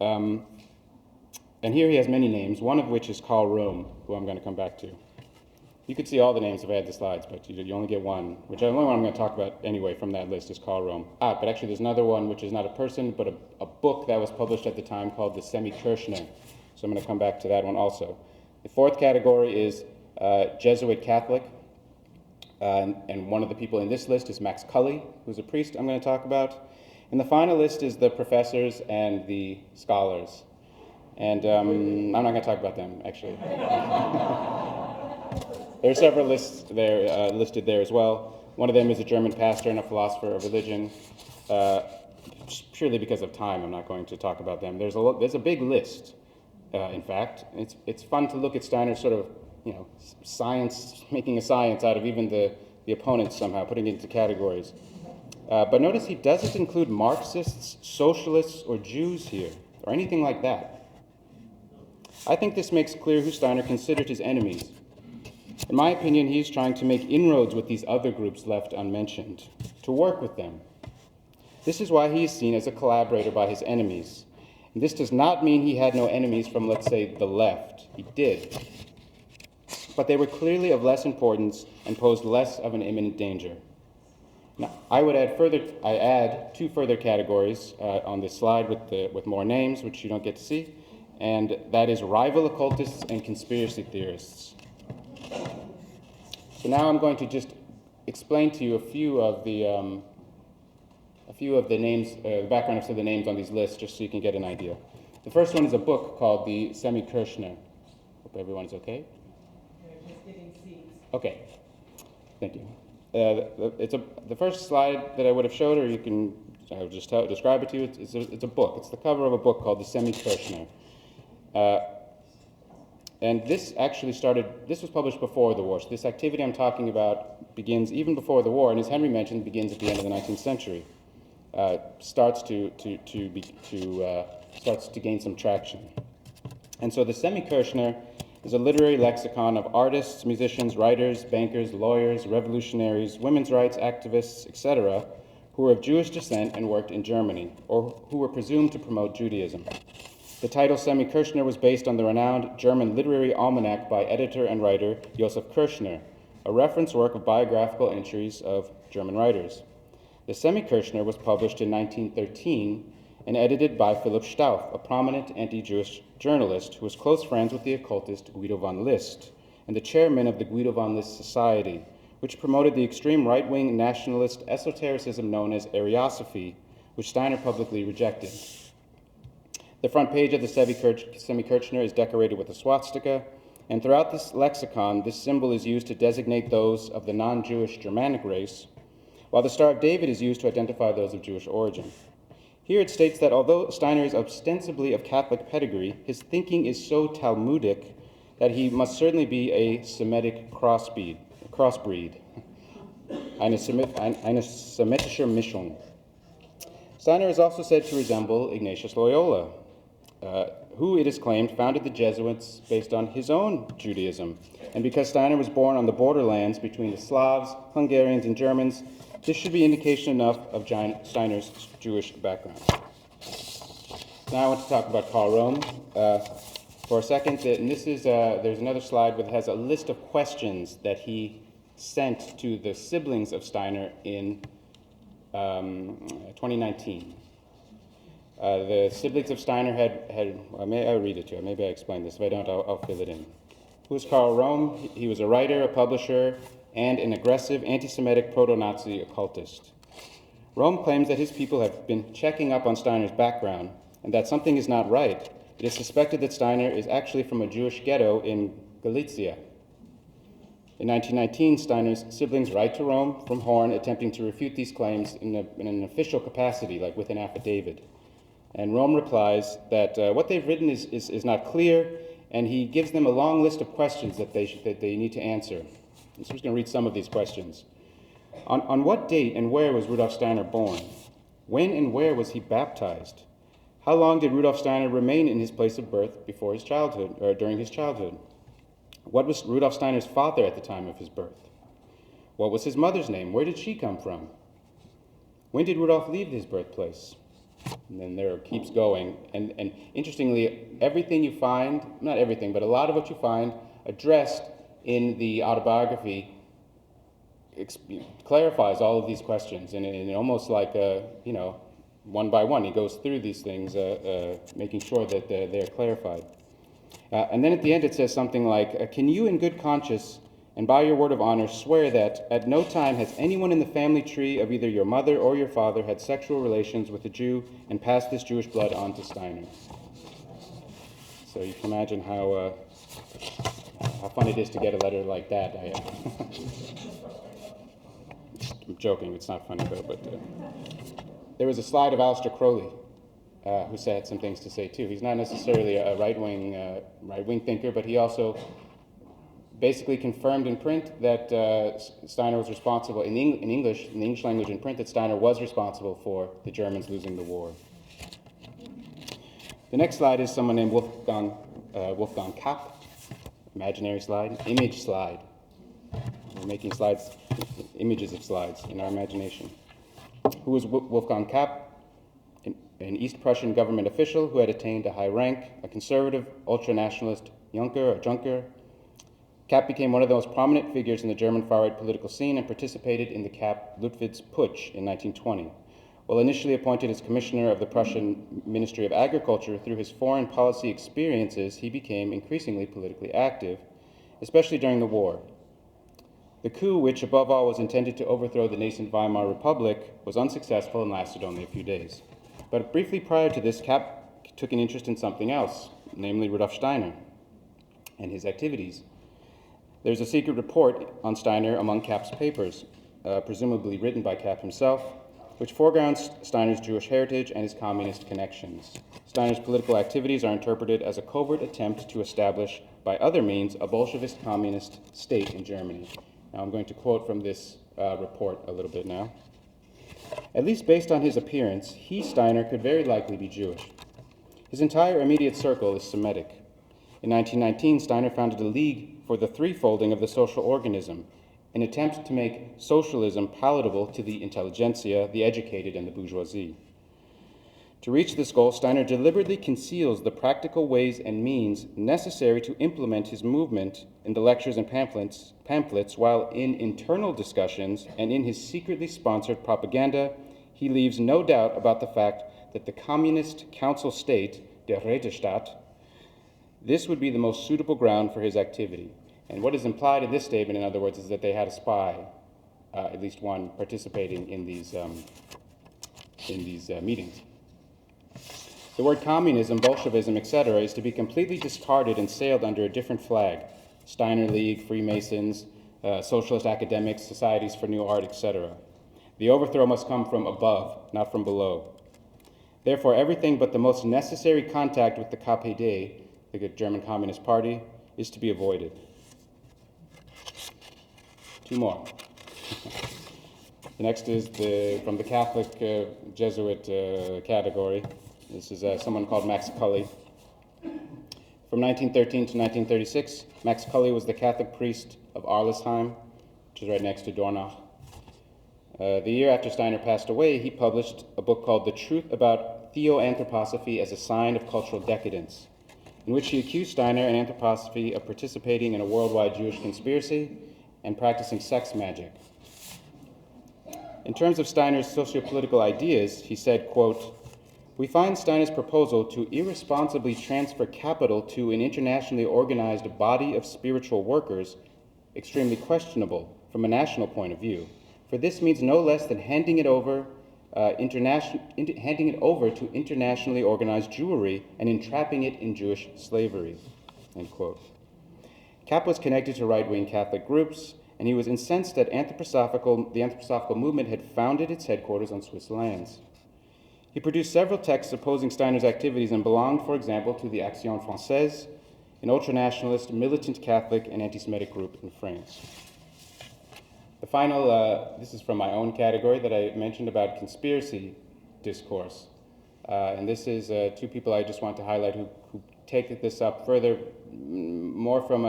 [SPEAKER 3] And here he has many names, one of which is Karl Röhm, who I'm going to come back to. You could see all the names if I had the slides, but you only get one, which the only one I'm going to talk about anyway from that list is Karl Röhm. But actually there's another one which is not a person, but a book that was published at the time called the Semi-Kirchner. So I'm going to come back to that one also. The fourth category is Jesuit Catholic. And one of the people in this list is Max Cully, who's a priest I'm going to talk about. And the final list is the professors and the scholars. And I'm not going to talk about them, actually. There are several lists there, listed there as well. One of them is a German pastor and a philosopher of religion. Purely because of time, I'm not going to talk about them. There's a big list, in fact. It's fun to look at Steiner's sort of, science, making a science out of even the opponents somehow, putting it into categories. But notice he doesn't include Marxists, socialists, or Jews here, or anything like that. I think this makes clear who Steiner considered his enemies. In my opinion, he is trying to make inroads with these other groups left unmentioned, to work with them. This is why he is seen as a collaborator by his enemies. And this does not mean he had no enemies from, let's say, the left. He did. But they were clearly of less importance and posed less of an imminent danger. Now, I add 2 further categories on this slide with more names, which you don't get to see, and that is rival occultists and conspiracy theorists. So now I'm going to just explain to you a few of the names, the background of some of the names on these lists, just so you can get an idea. The first one is a book called the Semi-Kirchner. Hope everyone's okay.
[SPEAKER 4] Just getting seats.
[SPEAKER 3] Okay, thank you. The first slide that I would have showed, or you can, I'll just describe it to you. It's a book. It's the cover of a book called the Semi-Kirchner. And this actually this was published before the war. So this activity I'm talking about begins even before the war, and as Henry mentioned, begins at the end of the 19th century. Starts to gain some traction. And so the Semi-Kirchner is a literary lexicon of artists, musicians, writers, bankers, lawyers, revolutionaries, women's rights activists, etc., who were of Jewish descent and worked in Germany, or who were presumed to promote Judaism. The title Semi-Kirchner was based on the renowned German literary almanac by editor and writer Joseph Kirchner, a reference work of biographical entries of German writers. The Semi-Kirchner was published in 1913 and edited by Philipp Stauff, a prominent anti-Jewish journalist who was close friends with the occultist Guido von List and the chairman of the Guido von List Society, which promoted the extreme right-wing nationalist esotericism known as Ariosophy, which Steiner publicly rejected. The front page of the Semi-Kirchner is decorated with a swastika, and throughout this lexicon, this symbol is used to designate those of the non-Jewish Germanic race, while the Star of David is used to identify those of Jewish origin. Here it states that although Steiner is ostensibly of Catholic pedigree, his thinking is so Talmudic that he must certainly be a Semitic crossbreed. Eine Semitische Mischung. Steiner is also said to resemble Ignatius Loyola, who, it is claimed, founded the Jesuits based on his own Judaism. And because Steiner was born on the borderlands between the Slavs, Hungarians, and Germans, this should be indication enough of Steiner's Jewish background. Now I want to talk about Karl Rome for a second. And this is, there's another slide that has a list of questions that he sent to the siblings of Steiner in 2019. The siblings of Steiner had may I read it to you? Maybe I explain this. If I don't, I'll fill it in. Who is Karl Rome? He was a writer, a publisher, and an aggressive anti-Semitic proto-Nazi occultist. Rome claims that his people have been checking up on Steiner's background and that something is not right. It is suspected that Steiner is actually from a Jewish ghetto in Galicia. In 1919, Steiner's siblings write to Rome from Horn, attempting to refute these claims in an official capacity, like with an affidavit. And Rome replies that what they've written is not clear, and he gives them a long list of questions that they need to answer. So I'm just going to read some of these questions. On what date and where was Rudolf Steiner born? When and where was he baptized? How long did Rudolf Steiner remain in his place of birth before his childhood, or during his childhood? What was Rudolf Steiner's father at the time of his birth? What was his mother's name? Where did she come from? When did Rudolf leave his birthplace? And then there it keeps going. And interestingly, everything you find, not everything, but a lot of what you find addressed in the autobiography clarifies all of these questions, and almost like, one by one, he goes through these things, making sure that they're clarified. And then at the end it says something like, can you in good conscience and by your word of honor swear that at no time has anyone in the family tree of either your mother or your father had sexual relations with a Jew and passed this Jewish blood on to Steiner? So you can imagine how fun it is to get a letter like that. I'm joking, it's not funny though, but there was a slide of Aleister Crowley, who had some things to say too. He's not necessarily a right-wing thinker, but he also basically confirmed in print that Steiner was responsible, in the English language in print, that Steiner was responsible for the Germans losing the war. The next slide is someone named Wolfgang Kapp, imaginary slide, image slide. We're making slides, images of slides in our imagination. Who was Wolfgang Kapp? An East Prussian government official who had attained a high rank, a conservative, ultra-nationalist Junker. Kapp became one of the most prominent figures in the German far-right political scene and participated in the Kapp-Ludwig Putsch in 1920. While initially appointed as commissioner of the Prussian Ministry of Agriculture, through his foreign policy experiences, he became increasingly politically active, especially during the war. The coup, which above all was intended to overthrow the nascent Weimar Republic, was unsuccessful and lasted only a few days. But briefly prior to this, Kapp took an interest in something else, namely Rudolf Steiner and his activities. There's a secret report on Steiner among Kapp's papers, presumably written by Kapp himself, which foregrounds Steiner's Jewish heritage and his communist connections. Steiner's political activities are interpreted as a covert attempt to establish, by other means, a Bolshevist communist state in Germany. Now I'm going to quote from this report a little bit now. At least based on his appearance, he, Steiner, could very likely be Jewish. His entire immediate circle is Semitic. In 1919, Steiner founded a league for the threefolding of the social organism, an attempt to make socialism palatable to the intelligentsia, the educated, and the bourgeoisie. To reach this goal, Steiner deliberately conceals the practical ways and means necessary to implement his movement in the lectures and pamphlets, while in internal discussions and in his secretly sponsored propaganda, he leaves no doubt about the fact that the communist council state, der Rätestaat, this would be the most suitable ground for his activity. And what is implied in this statement, in other words, is that they had a spy, at least one, participating in these meetings. The word communism, Bolshevism, etc., is to be completely discarded and sailed under a different flag: Steiner League, Freemasons, socialist academics, societies for new art, etc. The overthrow must come from above, not from below. Therefore, everything but the most necessary contact with the KPD, the German Communist Party, is to be avoided. Two more. The next is from the Catholic Jesuit category. This is someone called Max Cully. From 1913 to 1936, Max Cully was the Catholic priest of Arlesheim, which is right next to Dornach. The year after Steiner passed away, he published a book called The Truth About Theoanthroposophy as a Sign of Cultural Decadence, in which he accused Steiner and anthroposophy of participating in a worldwide Jewish conspiracy and practicing sex magic. In terms of Steiner's sociopolitical ideas, he said, quote, "We find Steiner's proposal to irresponsibly transfer capital to an internationally organized body of spiritual workers extremely questionable from a national point of view, for this means no less than handing it over to internationally organized Jewry and entrapping it in Jewish slavery," end quote. Kapp was connected to right-wing Catholic groups, and he was incensed that the anthroposophical movement had founded its headquarters on Swiss lands. He produced several texts opposing Steiner's activities and belonged, for example, to the Action Française, an ultranationalist, militant Catholic, and anti-Semitic group in France. The final, this is from my own category that I mentioned about conspiracy discourse. And this is two people I just want to highlight who take this up further, more from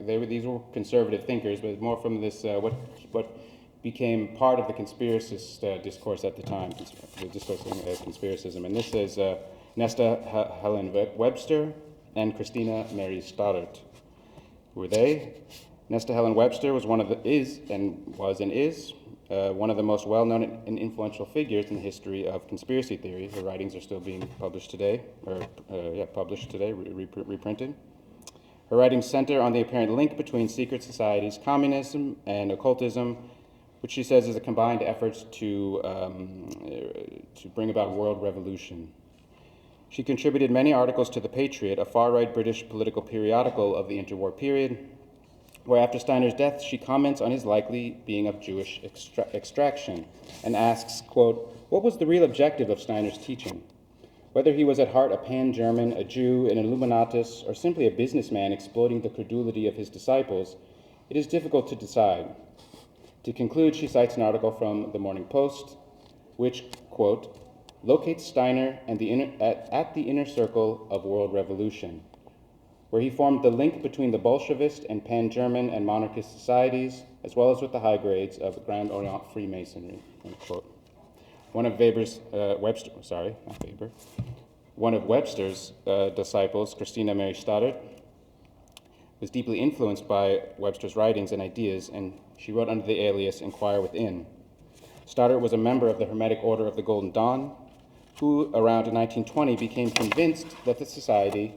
[SPEAKER 3] these were conservative thinkers, but more from this, what became part of the conspiracist discourse at the time, the discourse on conspiracism. And this is Nesta Helen Webster and Christina Mary Stoddart. Who are they? Nesta Helen Webster was one of the one of the most well-known and influential figures in the history of conspiracy theory. Her writings are still being published today, reprinted. Her writings center on the apparent link between secret societies, communism, and occultism, which she says is a combined effort to bring about world revolution. She contributed many articles to The Patriot, a far-right British political periodical of the interwar period, where after Steiner's death, she comments on his likely being of Jewish extraction and asks, quote, "What was the real objective of Steiner's teaching? Whether he was at heart a pan-German, a Jew, an Illuminatus, or simply a businessman exploiting the credulity of his disciples, it is difficult to decide." To conclude, she cites an article from the Morning Post, which, quote, "locates Steiner and at the inner circle of world revolution, where he formed the link between the Bolshevist and pan-German and monarchist societies, as well as with the high grades of Grand Orient Freemasonry," end quote. One of Webster's disciples, Christina Mary Stoddart, was deeply influenced by Webster's writings and ideas, and she wrote under the alias Inquire Within. Stoddart was a member of the Hermetic Order of the Golden Dawn, who around 1920 became convinced that the society,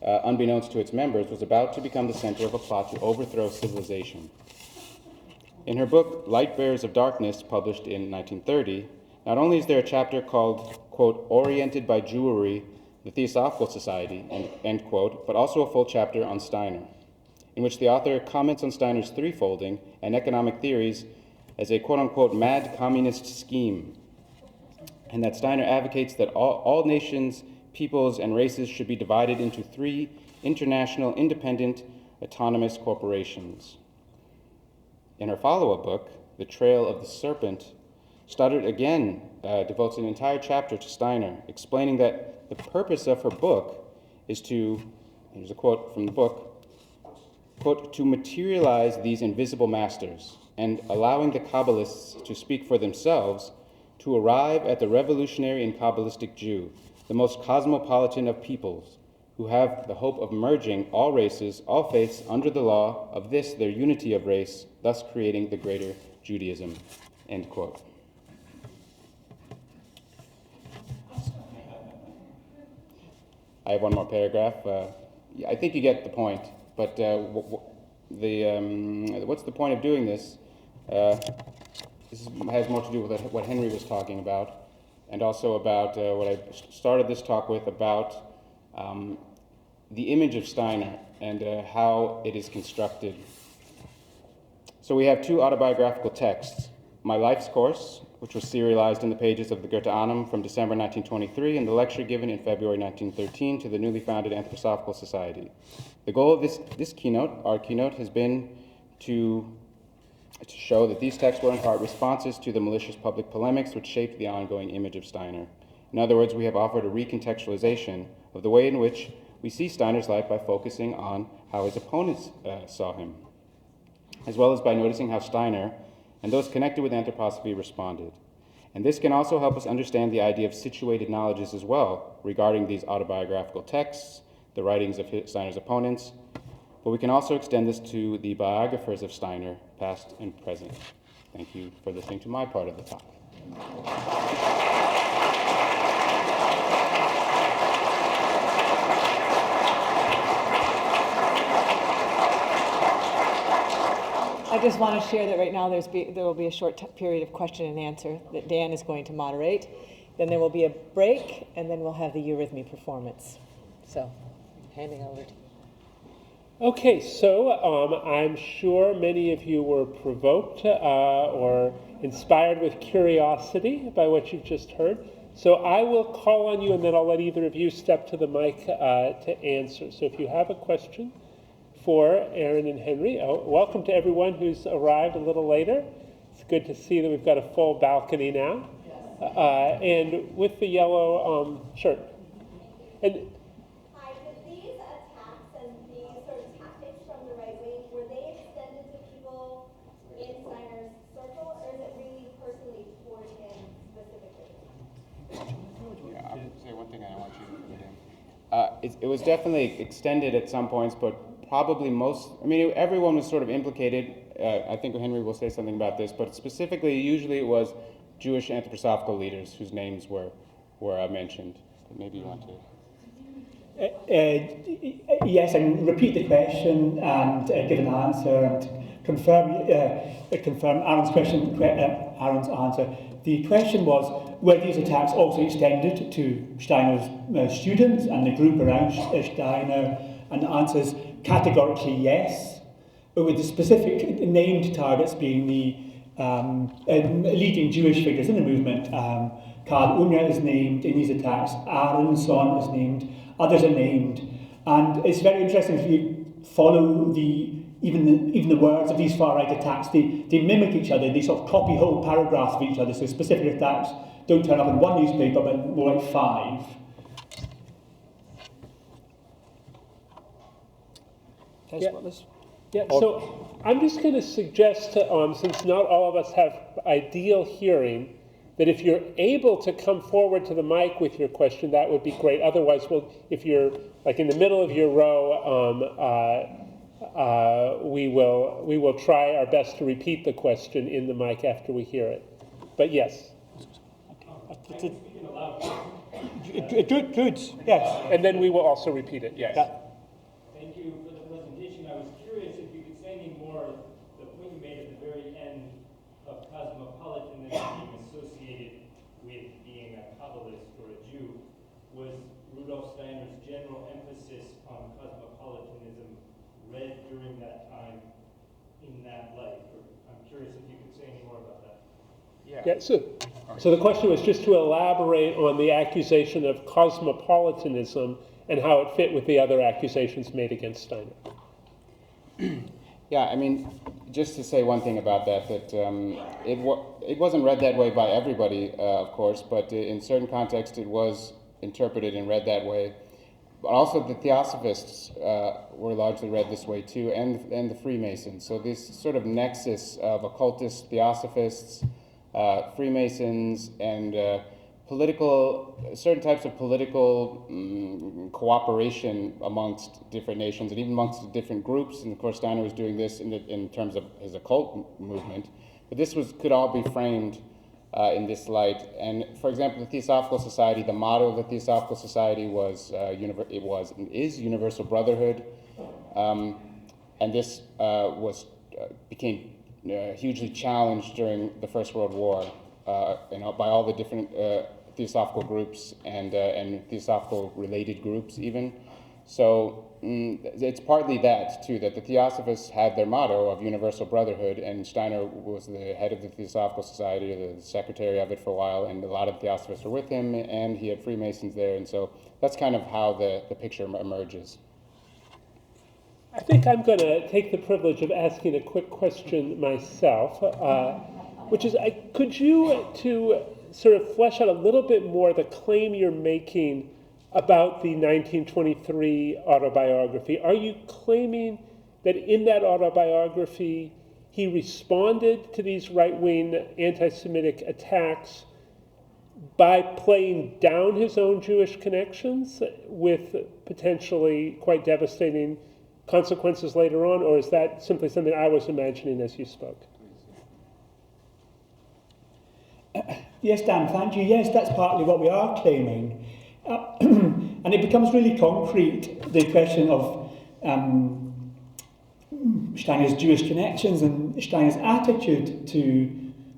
[SPEAKER 3] unbeknownst to its members, was about to become the center of a plot to overthrow civilization. In her book, Light Bearers of Darkness, published in 1930, not only is there a chapter called, quote, "Oriented by Jewry, the Theosophical Society," end quote, but also a full chapter on Steiner, in which the author comments on Steiner's threefolding and economic theories as a quote-unquote mad communist scheme, and that Steiner advocates that all nations, peoples, and races should be divided into 3 international, independent, autonomous corporations. In her follow-up book, The Trail of the Serpent, Stoddard again devotes an entire chapter to Steiner, explaining that the purpose of her book is to, here's a quote from the book, quote, to materialize these invisible masters and allowing the Kabbalists to speak for themselves to arrive at the revolutionary and Kabbalistic Jew, the most cosmopolitan of peoples, who have the hope of merging all races, all faiths under the law of this, their unity of race, thus creating the greater Judaism, end quote. I have one more paragraph. I think you get the point, but what's the point of doing this? This has more to do with what Henry was talking about, and also about what I started this talk with about the image of Steiner and how it is constructed. So we have 2 autobiographical texts, My Life's Course, which was serialized in the pages of the Goetheanum from December 1923, and the lecture given in February 1913 to the newly founded Anthroposophical Society. The goal of this keynote, our keynote, has been to show that these texts were in part responses to the malicious public polemics which shaped the ongoing image of Steiner. In other words, we have offered a recontextualization of the way in which we see Steiner's life by focusing on how his opponents saw him, as well as by noticing how Steiner and those connected with anthroposophy responded. And this can also help us understand the idea of situated knowledges as well regarding these autobiographical texts, the writings of Steiner's opponents, but we can also extend this to the biographers of Steiner, past and present. Thank you for listening to my part of the talk.
[SPEAKER 4] I just want to share that right now there will be a short period of question and answer that Dan is going to moderate. Then there will be a break, and then we'll have the Eurythmy performance. So, handing over to you.
[SPEAKER 1] Okay, so I'm sure many of you were provoked or inspired with curiosity by what you've just heard. So I will call on you, and then I'll let either of you step to the mic to answer. So if you have a question for Aaron and Henry, welcome to everyone who's arrived a little later. It's good to see that we've got a full balcony now. And with the yellow shirt. And
[SPEAKER 5] Hi, did these attacks and these sort of tactics from the right wing, were they extended to people in Steiner's circle, or is it really personally toward him specifically?
[SPEAKER 3] Yeah, I'll say one thing I don't want you to forget. It was definitely extended at some points, but probably everyone was sort of implicated. I think Henry will say something about this, but specifically, usually it was Jewish anthroposophical leaders whose names were mentioned. Maybe you want to.
[SPEAKER 2] Yes, and repeat the question and give an answer and confirm Aaron's answer. The question was, were these attacks also extended to Steiner's students and the group around Steiner? And the answer is categorically yes, but with the specific named targets being the leading Jewish figures in the movement. Karl Unger is named in these attacks, Aronson is named, others are named. And it's very interesting if you follow even the words of these far-right attacks, they mimic each other, they sort of copy whole paragraphs of each other, so specific attacks don't turn up in one newspaper, but more like 5.
[SPEAKER 1] Yeah, so I'm just going to suggest, since not all of us have ideal hearing, that if you're able to come forward to the mic with your question, that would be great. Otherwise, if you're like in the middle of your row, we will try our best to repeat the question in the mic after we hear it. But yes.
[SPEAKER 2] Good, yes.
[SPEAKER 1] And then we will also repeat it, yes.
[SPEAKER 6] Thank you for the presentation. I was curious if you could say any more of the point you made at the very end of cosmopolitanism being associated with being a Kabbalist or a Jew. Was Rudolf Steiner's general emphasis on cosmopolitanism read during that time in that light? Or I'm curious if you could say any more about that.
[SPEAKER 1] Yeah, so So the question was just to elaborate on the accusation of cosmopolitanism and how it fit with the other accusations made against Steiner.
[SPEAKER 3] Yeah, I mean, just to say one thing about that, it wasn't read that way by everybody, of course, but in certain contexts it was interpreted and read that way. But also the Theosophists were largely read this way too, and the Freemasons. So this sort of nexus of occultists, Theosophists, Freemasons, and certain types of political cooperation amongst different nations and even amongst different groups. And of course, Steiner was doing this in terms of his occult movement. But this could all be framed in this light. And for example, the Theosophical Society, the motto of the Theosophical Society is universal brotherhood. And this became hugely challenged during the First World War by all the different theosophical groups and theosophical related groups even. So it's partly that too, that the Theosophists had their motto of universal brotherhood, and Steiner was the head of the Theosophical Society, or the secretary of it for a while, and a lot of Theosophists were with him, and he had Freemasons there, and so that's kind of how the picture emerges.
[SPEAKER 1] I think I'm going to take the privilege of asking a quick question myself, which is, could you, to sort of flesh out a little bit more the claim you're making about the 1923 autobiography? Are you claiming that in that autobiography he responded to these right-wing anti-Semitic attacks by playing down his own Jewish connections with potentially quite devastating consequences later on, or is that simply something I was imagining as you spoke?
[SPEAKER 2] Yes, Dan, thank you. Yes, that's partly what we are claiming. And it becomes really concrete, the question of Steiner's Jewish connections and Steiner's attitude to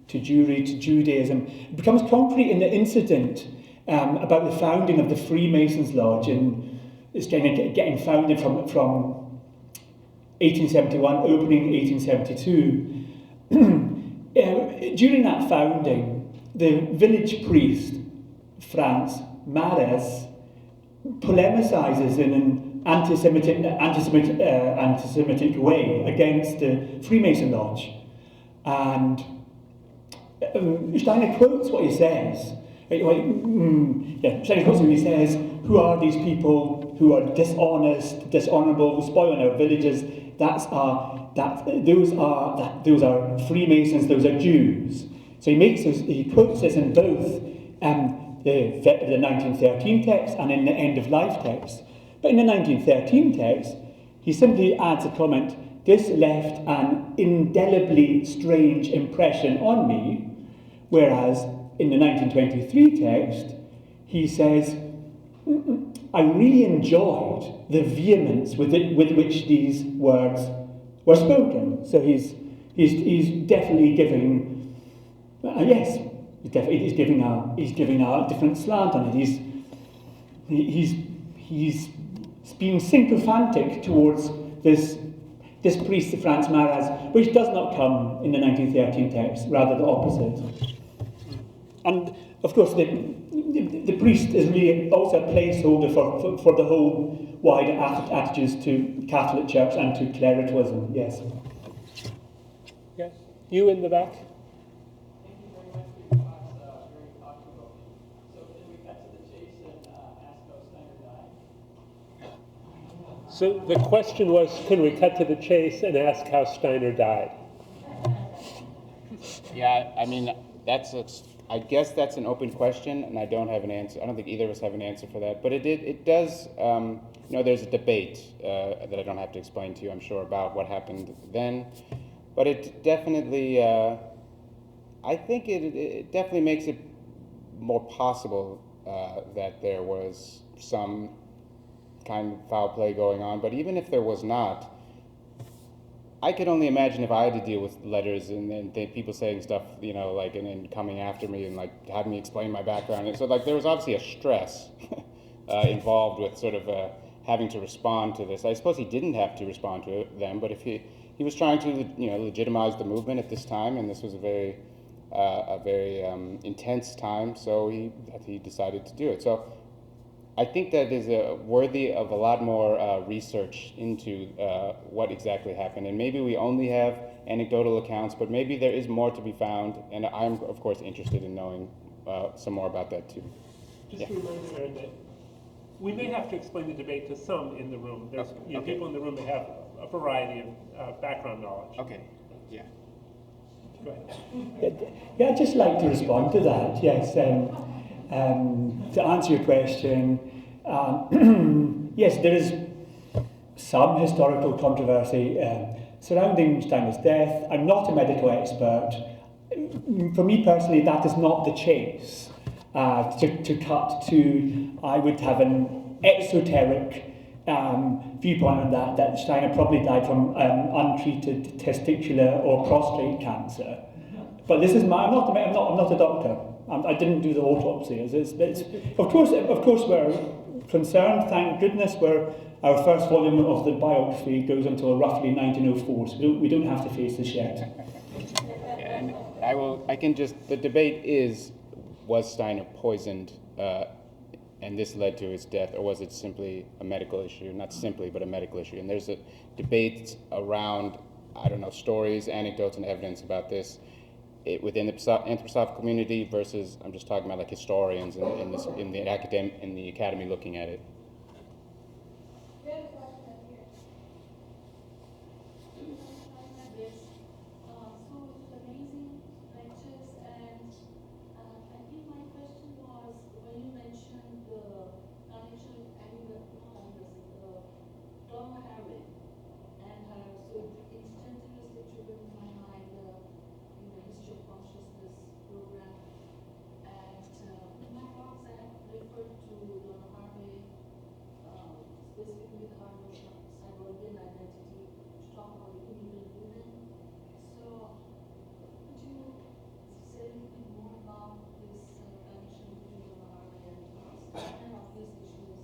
[SPEAKER 2] Jewry, to Judaism. It becomes concrete in the incident about the founding of the Freemasons Lodge, and Steiner getting founded from 1871, opening 1872. During that founding, the village priest, Franz Mares, polemicizes in an anti-Semitic way against the Freemason Lodge. And Steiner quotes what he says. Steiner quotes what he says, who are these people who are dishonest, dishonorable, who spoil our villages? Those are Freemasons, those are Jews. So he quotes this in both the 1913 text and in the end of life text. But in the 1913 text, he simply adds a comment, this left an indelibly strange impression on me, whereas in the 1923 text, he says, I really enjoyed the vehemence with which these words were spoken. So he's definitely giving, he's giving a different slant on it. He's being sycophantic towards this priest, Franz Maras, which does not come in the 1913 text, rather the opposite. And of course, the priest is really also a placeholder for the whole wider attitudes to Catholic Church and to clericalism. Yes.
[SPEAKER 1] Yes. You in the back.
[SPEAKER 7] Thank you very much for your talks. Very thought-provoking. So can we cut to the chase and ask how Steiner died?
[SPEAKER 1] So the question was, can we cut to the chase and ask how Steiner died?
[SPEAKER 3] Yeah, I mean, I guess that's an open question, and I don't have an answer. I don't think either of us have an answer for that. But it does, there's a debate that I don't have to explain to you, I'm sure, about what happened then. But it definitely, I think it definitely makes it more possible that there was some kind of foul play going on. But even if there was not, I could only imagine if I had to deal with letters and people saying stuff, and coming after me and having me explain my background. And so there was obviously a stress involved with sort of having to respond to this. I suppose he didn't have to respond to it then, but if he was trying to legitimize the movement at this time, and this was a very a very intense time, so he decided to do it. So I think that is worthy of a lot more research into what exactly happened. And maybe we only have anecdotal accounts, but maybe there is more to be found, and I'm, of course, interested in knowing some more about that, too.
[SPEAKER 1] Just a reminder, Aaron, that we may have to explain the debate to some in the room. There's
[SPEAKER 3] Okay.
[SPEAKER 1] people in the room that have a variety of background knowledge.
[SPEAKER 3] Okay, yeah.
[SPEAKER 1] Go ahead.
[SPEAKER 2] Yeah, I'd just like to respond to that. Yes, to answer your question, yes, there is some historical controversy surrounding Steiner's death. I'm not a medical expert. For me personally, that is not the chase. To cut to, I would have an exoteric viewpoint on that Steiner probably died from untreated testicular or prostate cancer. But this is I'm not a doctor. I didn't do the autopsy. Of course, we're concerned. Thank goodness, our first volume of the biography goes until roughly 1904, so we don't have to face this yet.
[SPEAKER 3] And the debate was Steiner poisoned, and this led to his death, or was it simply a medical issue? Not simply, but a medical issue. And there's a debate around, I don't know, stories, anecdotes, and evidence about this within the anthroposophical community versus, I'm just talking about like historians in the academy looking at it.
[SPEAKER 5] We have a question up here.
[SPEAKER 8] So it's amazing lectures, and I think my question was when you mentioned the connection Donna Haraway and her, so it instantaneously triggered in my mind the history of consciousness program, and in my talks I have referred to Donna Haraway, specifically the Harvard Cyborgian identity, to talk about the unequal women. So could you say anything more about this connection between Donna Haraway and Steiner? Obviously she was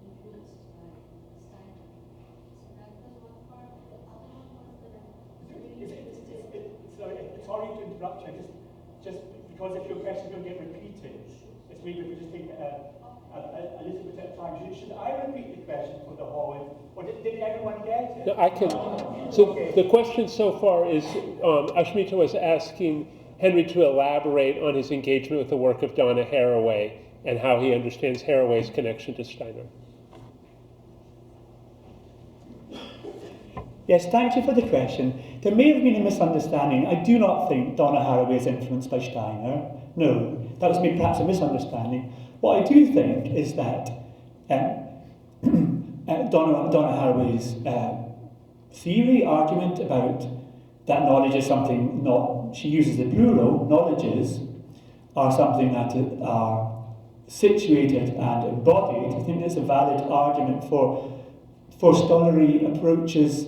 [SPEAKER 8] influenced by Steiner. So that was one part. The other one was that I'm really interested.
[SPEAKER 2] Sorry to interrupt you, just because if your question is going to get repeated, it's maybe if we just take a little bit at a time. Should I repeat the question for the hall, or did everyone get it?
[SPEAKER 1] No, I can. So the question so far is, Ashmita was asking Henry to elaborate on his engagement with the work of Donna Haraway and how he understands Haraway's connection to Steiner.
[SPEAKER 2] Yes, thank you for the question. There may have been a misunderstanding. I do not think Donna Haraway is influenced by Steiner. No, that was maybe perhaps a misunderstanding. What I do think is that Donna Haraway's theory, argument about that knowledge is something not, she uses the plural, knowledges are something that are situated and embodied. I think it's a valid argument for scholarly approaches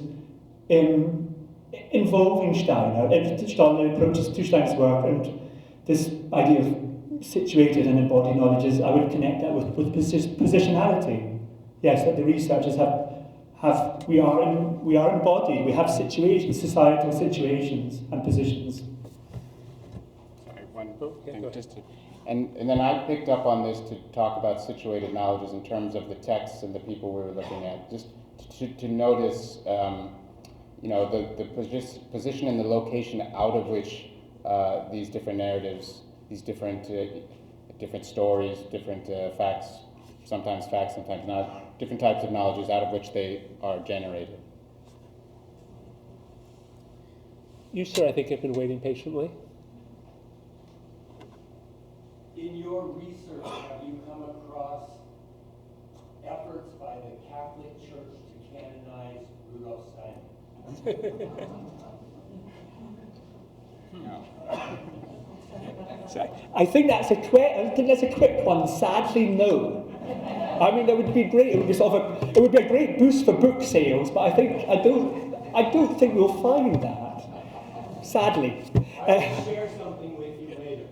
[SPEAKER 2] involving Steiner, scholarly approaches to Steiner's work, and this idea of situated and embodied knowledges, I would connect that with positionality. Yes, that the researchers we are embodied, we have situations, societal situations and positions.
[SPEAKER 3] Sorry, one thing, and then I picked up on this to talk about situated knowledges in terms of the texts and the people we were looking at, just to notice, the position and the location out of which these different narratives, these different stories, different facts, sometimes not, different types of knowledges out of which they are generated.
[SPEAKER 1] You, sir, I think have been waiting patiently.
[SPEAKER 7] In your research, have you come across efforts by the Catholic Church to canonize Rudolf Steiner?
[SPEAKER 3] No.
[SPEAKER 2] I think that's a quick one. Sadly, no. I mean, that would be great. It would be a great boost for book sales, but I don't think we'll find that. Sadly.
[SPEAKER 7] I'll share something with you later.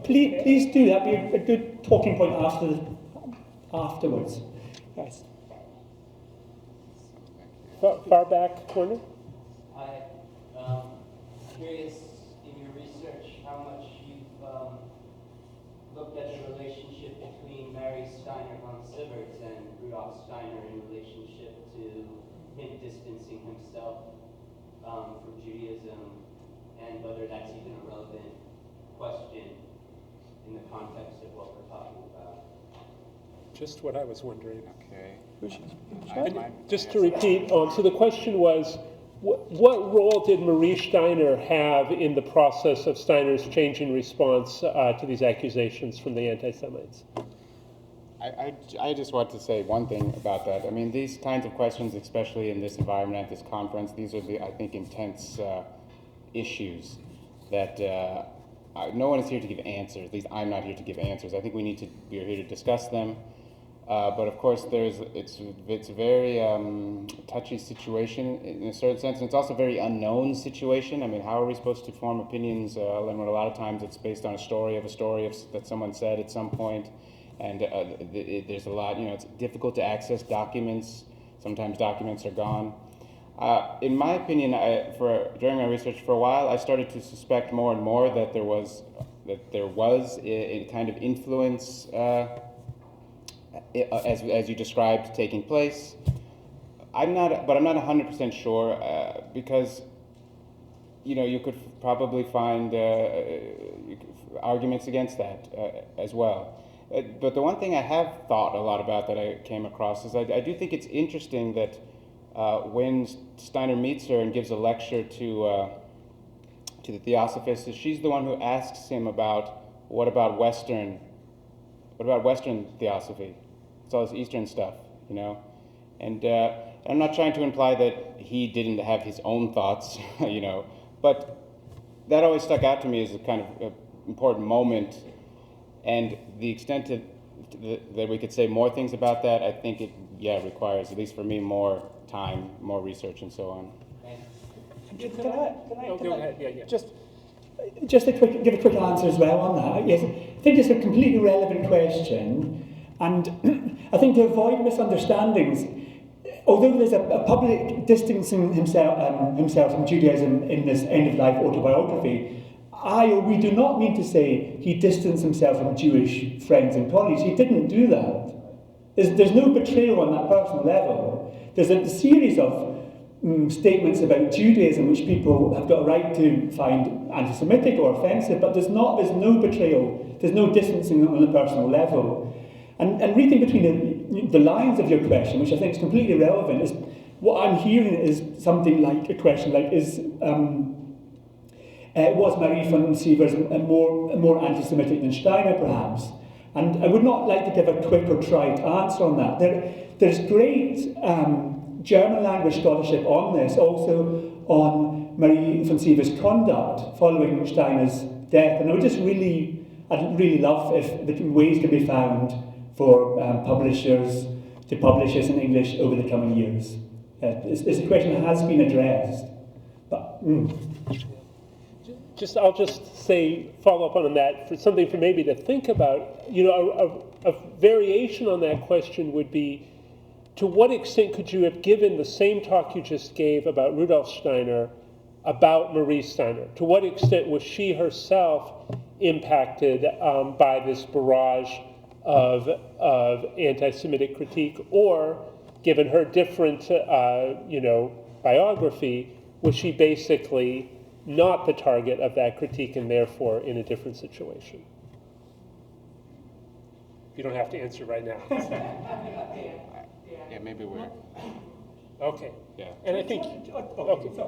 [SPEAKER 2] Please do. That'd be a good talking point afterwards. Yes.
[SPEAKER 1] Far back corner.
[SPEAKER 9] Hi. Curious, in your research, Steiner von Sibberts and Rudolf Steiner in relationship to him distancing himself from Judaism, and whether that's even a relevant question in the context of what we're talking about.
[SPEAKER 1] Just what I was wondering.
[SPEAKER 3] Okay.
[SPEAKER 1] Just to repeat, so the question was, what role did Marie Steiner have in the process of Steiner's changing response to these accusations from the anti-Semites?
[SPEAKER 3] I just want to say one thing about that. I mean, these kinds of questions, especially in this environment, at this conference, these are the, I think, intense issues that no one is here to give answers. At least I'm not here to give answers. I think we are here to discuss them. But of course, it's a very touchy situation in a certain sense, and it's also a very unknown situation. I mean, how are we supposed to form opinions? And a lot of times it's based on a story that someone said at some point, and there's a lot. It's difficult to access documents. Sometimes documents are gone. In my opinion, during my research for a while, I started to suspect more and more that there was a kind of influence. As you described, taking place. I'm not 100% sure because you could probably find arguments against that as well. But the one thing I have thought a lot about that I came across is I do think it's interesting that when Steiner meets her and gives a lecture to the Theosophists, she's the one who asks him about what about Western theosophy? It's all this Eastern stuff, And I'm not trying to imply that he didn't have his own thoughts, but that always stuck out to me as a kind of important moment. And the extent that we could say more things about that, I think it requires, at least for me, more time, more research, and so on.
[SPEAKER 2] Can I
[SPEAKER 1] Go ahead. Yeah.
[SPEAKER 2] Just give a quick answer as well on that. Yes, I think it's a completely relevant question, and I think to avoid misunderstandings, although there's a public distancing himself from Judaism in this end-of-life autobiography, we do not mean to say he distanced himself from Jewish friends and colleagues. He didn't do that. There's no betrayal on that personal level. There's a series of statements about Judaism which people have got a right to find anti-Semitic or offensive, but there's no betrayal, there's no distancing on a personal level. And reading between the lines of your question, which I think is completely relevant, is what I'm hearing is something like a question like, was Marie von Sievers more anti-Semitic than Steiner, perhaps? And I would not like to give a quick or trite answer on that. There's great German language scholarship on this, also on Marie von Sievers' conduct following Steiner's death. And I'd really love if the ways can be found for publishers to publish this in English over the coming years. It's a question that has been addressed. But,
[SPEAKER 1] I'll just say, follow up on that, for something for maybe to think about. A variation on that question would be, to what extent could you have given the same talk you just gave about Rudolf Steiner about Marie Steiner? To what extent was she herself impacted by this barrage of anti-Semitic critique, or given her different, biography, was she basically not the target of that critique and therefore in a different situation? You don't have to answer right now.
[SPEAKER 3] Yeah, maybe we're.
[SPEAKER 1] Okay.
[SPEAKER 3] Yeah.
[SPEAKER 1] And I think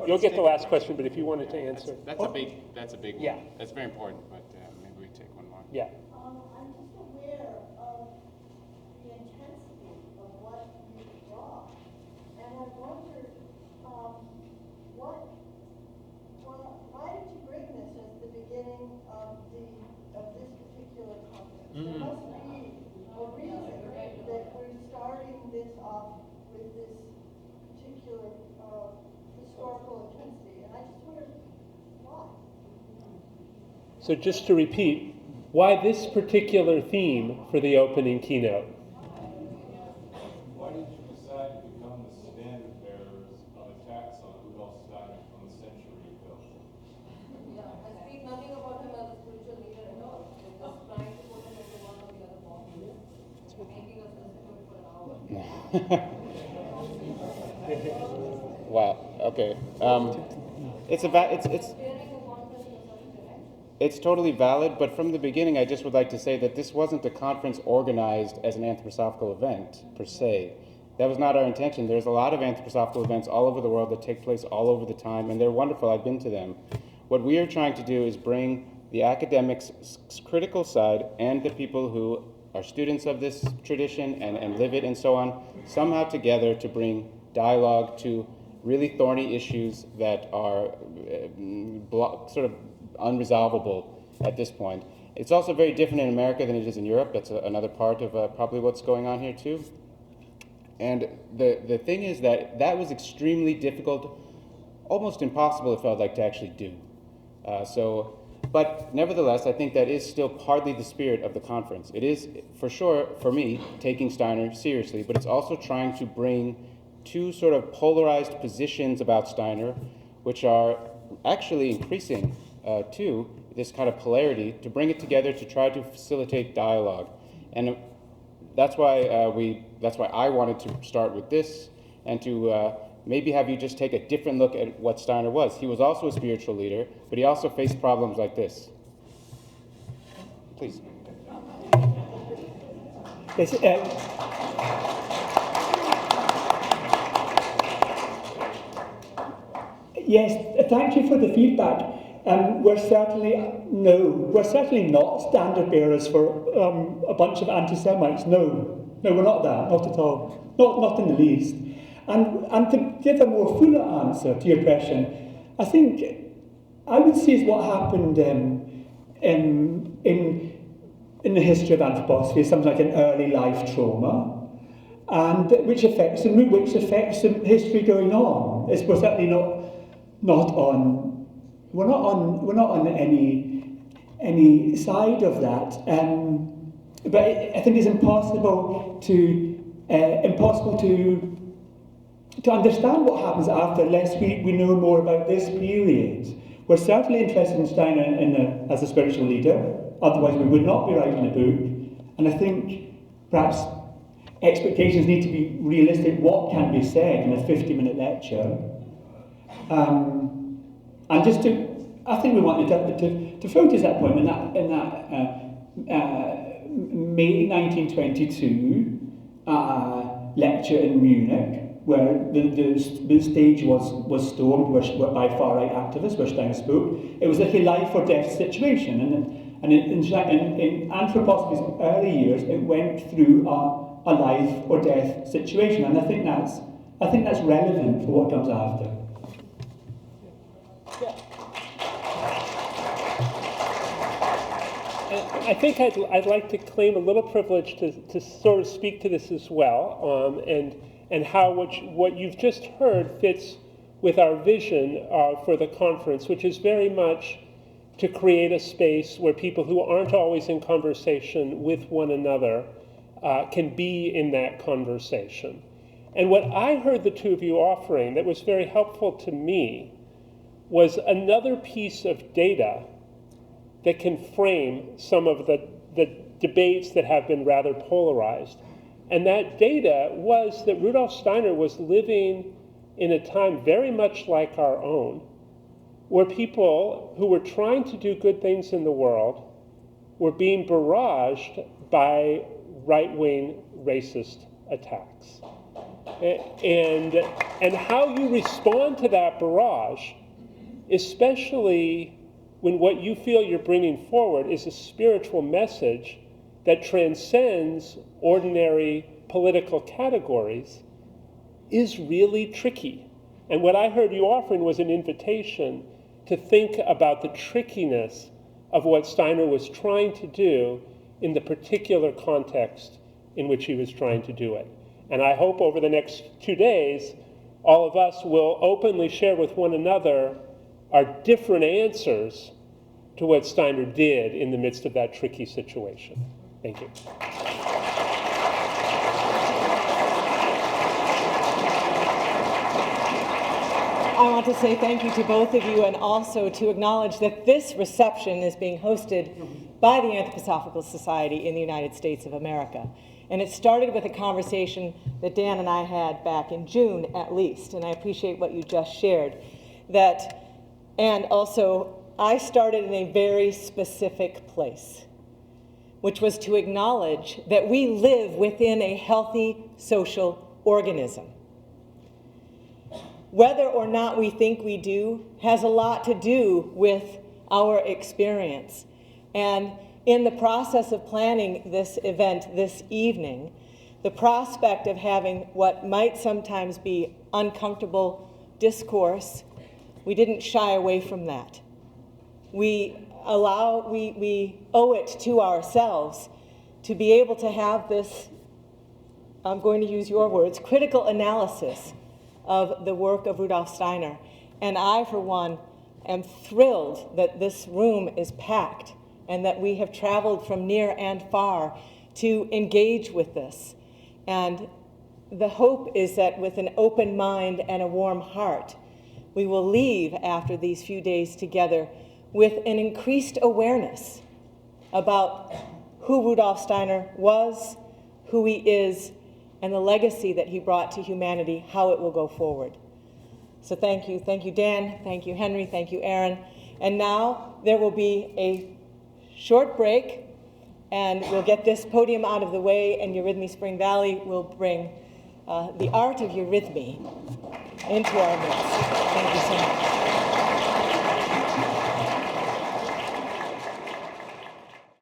[SPEAKER 1] you'll get the last question, but if you wanted to answer.
[SPEAKER 3] That's a big one.
[SPEAKER 1] Yeah.
[SPEAKER 3] That's very important, but maybe we take one more.
[SPEAKER 1] Yeah.
[SPEAKER 5] I'm just aware of the intensity of what you draw, and I wondered why did you bring this as the beginning of this particular conference? There must be a reason that we're starting this off with this particular historical intensity, and I just wondered why.
[SPEAKER 1] So just to repeat, why this particular theme for the opening keynote?
[SPEAKER 10] Why did you decide to become the standard bearers of attacks on Rudolf Steiner from a century ago?
[SPEAKER 11] Yeah, I speak nothing about him as a spiritual leader at all. Just trying to put him into one of the other boxes. Making
[SPEAKER 3] Wow. Okay. It's totally valid, but from the beginning, I just would like to say that this wasn't a conference organized as an anthroposophical event per se. That was not our intention. There's a lot of anthroposophical events all over the world that take place all over the time, and they're wonderful. I've been to them. What we are trying to do is bring the academics' critical side and the people who are students of this tradition and live it and so on, somehow together to bring dialogue to really thorny issues that are sort of unresolvable at this point. It's also very different in America than it is in Europe. That's another part of probably what's going on here too. And the thing is that was extremely difficult, almost impossible it felt like to actually do. But nevertheless, I think that is still partly the spirit of the conference. It is, for sure, for me, taking Steiner seriously, but it's also trying to bring two sort of polarized positions about Steiner, which are actually increasing too, this kind of polarity, to bring it together to try to facilitate dialogue. And that's why I wanted to start with this, and to maybe have you just take a different look at what Steiner was. He was also a spiritual leader, but he also faced problems like this. Please.
[SPEAKER 2] Yes, yes, thank you for the feedback. We're certainly not standard bearers for a bunch of anti-Semites. No, we're not that, not at all, not in the least. And to give a more fuller answer to your question, I think I would say is what happened in the history of anthroposophy is something like an early life trauma, and which affects the history going on. We're certainly not on any side of that. But I think it's impossible to understand what happens after unless we know more about this period. We're certainly interested in Steiner as a spiritual leader, otherwise we would not be writing a book. And I think perhaps expectations need to be realistic. What can be said in a 50-minute lecture? And I think we wanted to focus that point in that May 1922 lecture in Munich, where the stage was stormed by far-right activists, where Steiner spoke. It was like a life or death situation, and in anthroposophy's early years, it went through a life or death situation, and I think that's relevant for what comes after.
[SPEAKER 1] I think I'd like to claim a little privilege to sort of speak to this as well, and how what you've just heard fits with our vision for the conference, which is very much to create a space where people who aren't always in conversation with one another can be in that conversation. And what I heard the two of you offering that was very helpful to me was another piece of data that can frame some of the debates that have been rather polarized. And that data was that Rudolf Steiner was living in a time very much like our own, where people who were trying to do good things in the world were being barraged by right-wing racist attacks. And how you respond to that barrage, especially when what you feel you're bringing forward is a spiritual message that transcends ordinary political categories, is really tricky. And what I heard you offering was an invitation to think about the trickiness of what Steiner was trying to do in the particular context in which he was trying to do it. And I hope over the next 2 days, all of us will openly share with one another our different answers to what Steiner did in the midst of that tricky situation. Thank you.
[SPEAKER 4] I want to say thank you to both of you, and also to acknowledge that this reception is being hosted by the Anthroposophical Society in the United States of America. And it started with a conversation that Dan and I had back in June, at least, and I appreciate what you just shared. And also, I started in a very specific place, which was to acknowledge that we live within a healthy social organism. Whether or not we think we do has a lot to do with our experience. And in the process of planning this event this evening, the prospect of having what might sometimes be uncomfortable discourse, we didn't shy away from that. We owe it to ourselves to be able to have this, I'm going to use your words, critical analysis of the work of Rudolf Steiner. And I, for one, am thrilled that this room is packed and that we have traveled from near and far to engage with this. And the hope is that with an open mind and a warm heart, we will leave after these few days together with an increased awareness about who Rudolf Steiner was, who he is, and the legacy that he brought to humanity, how it will go forward. So thank you. Thank you, Dan. Thank you, Henry. Thank you, Aaron. And now there will be a short break, and we'll get this podium out of the way, and Eurythmy Spring Valley will bring the art of eurythmy into our midst. Thank you so much.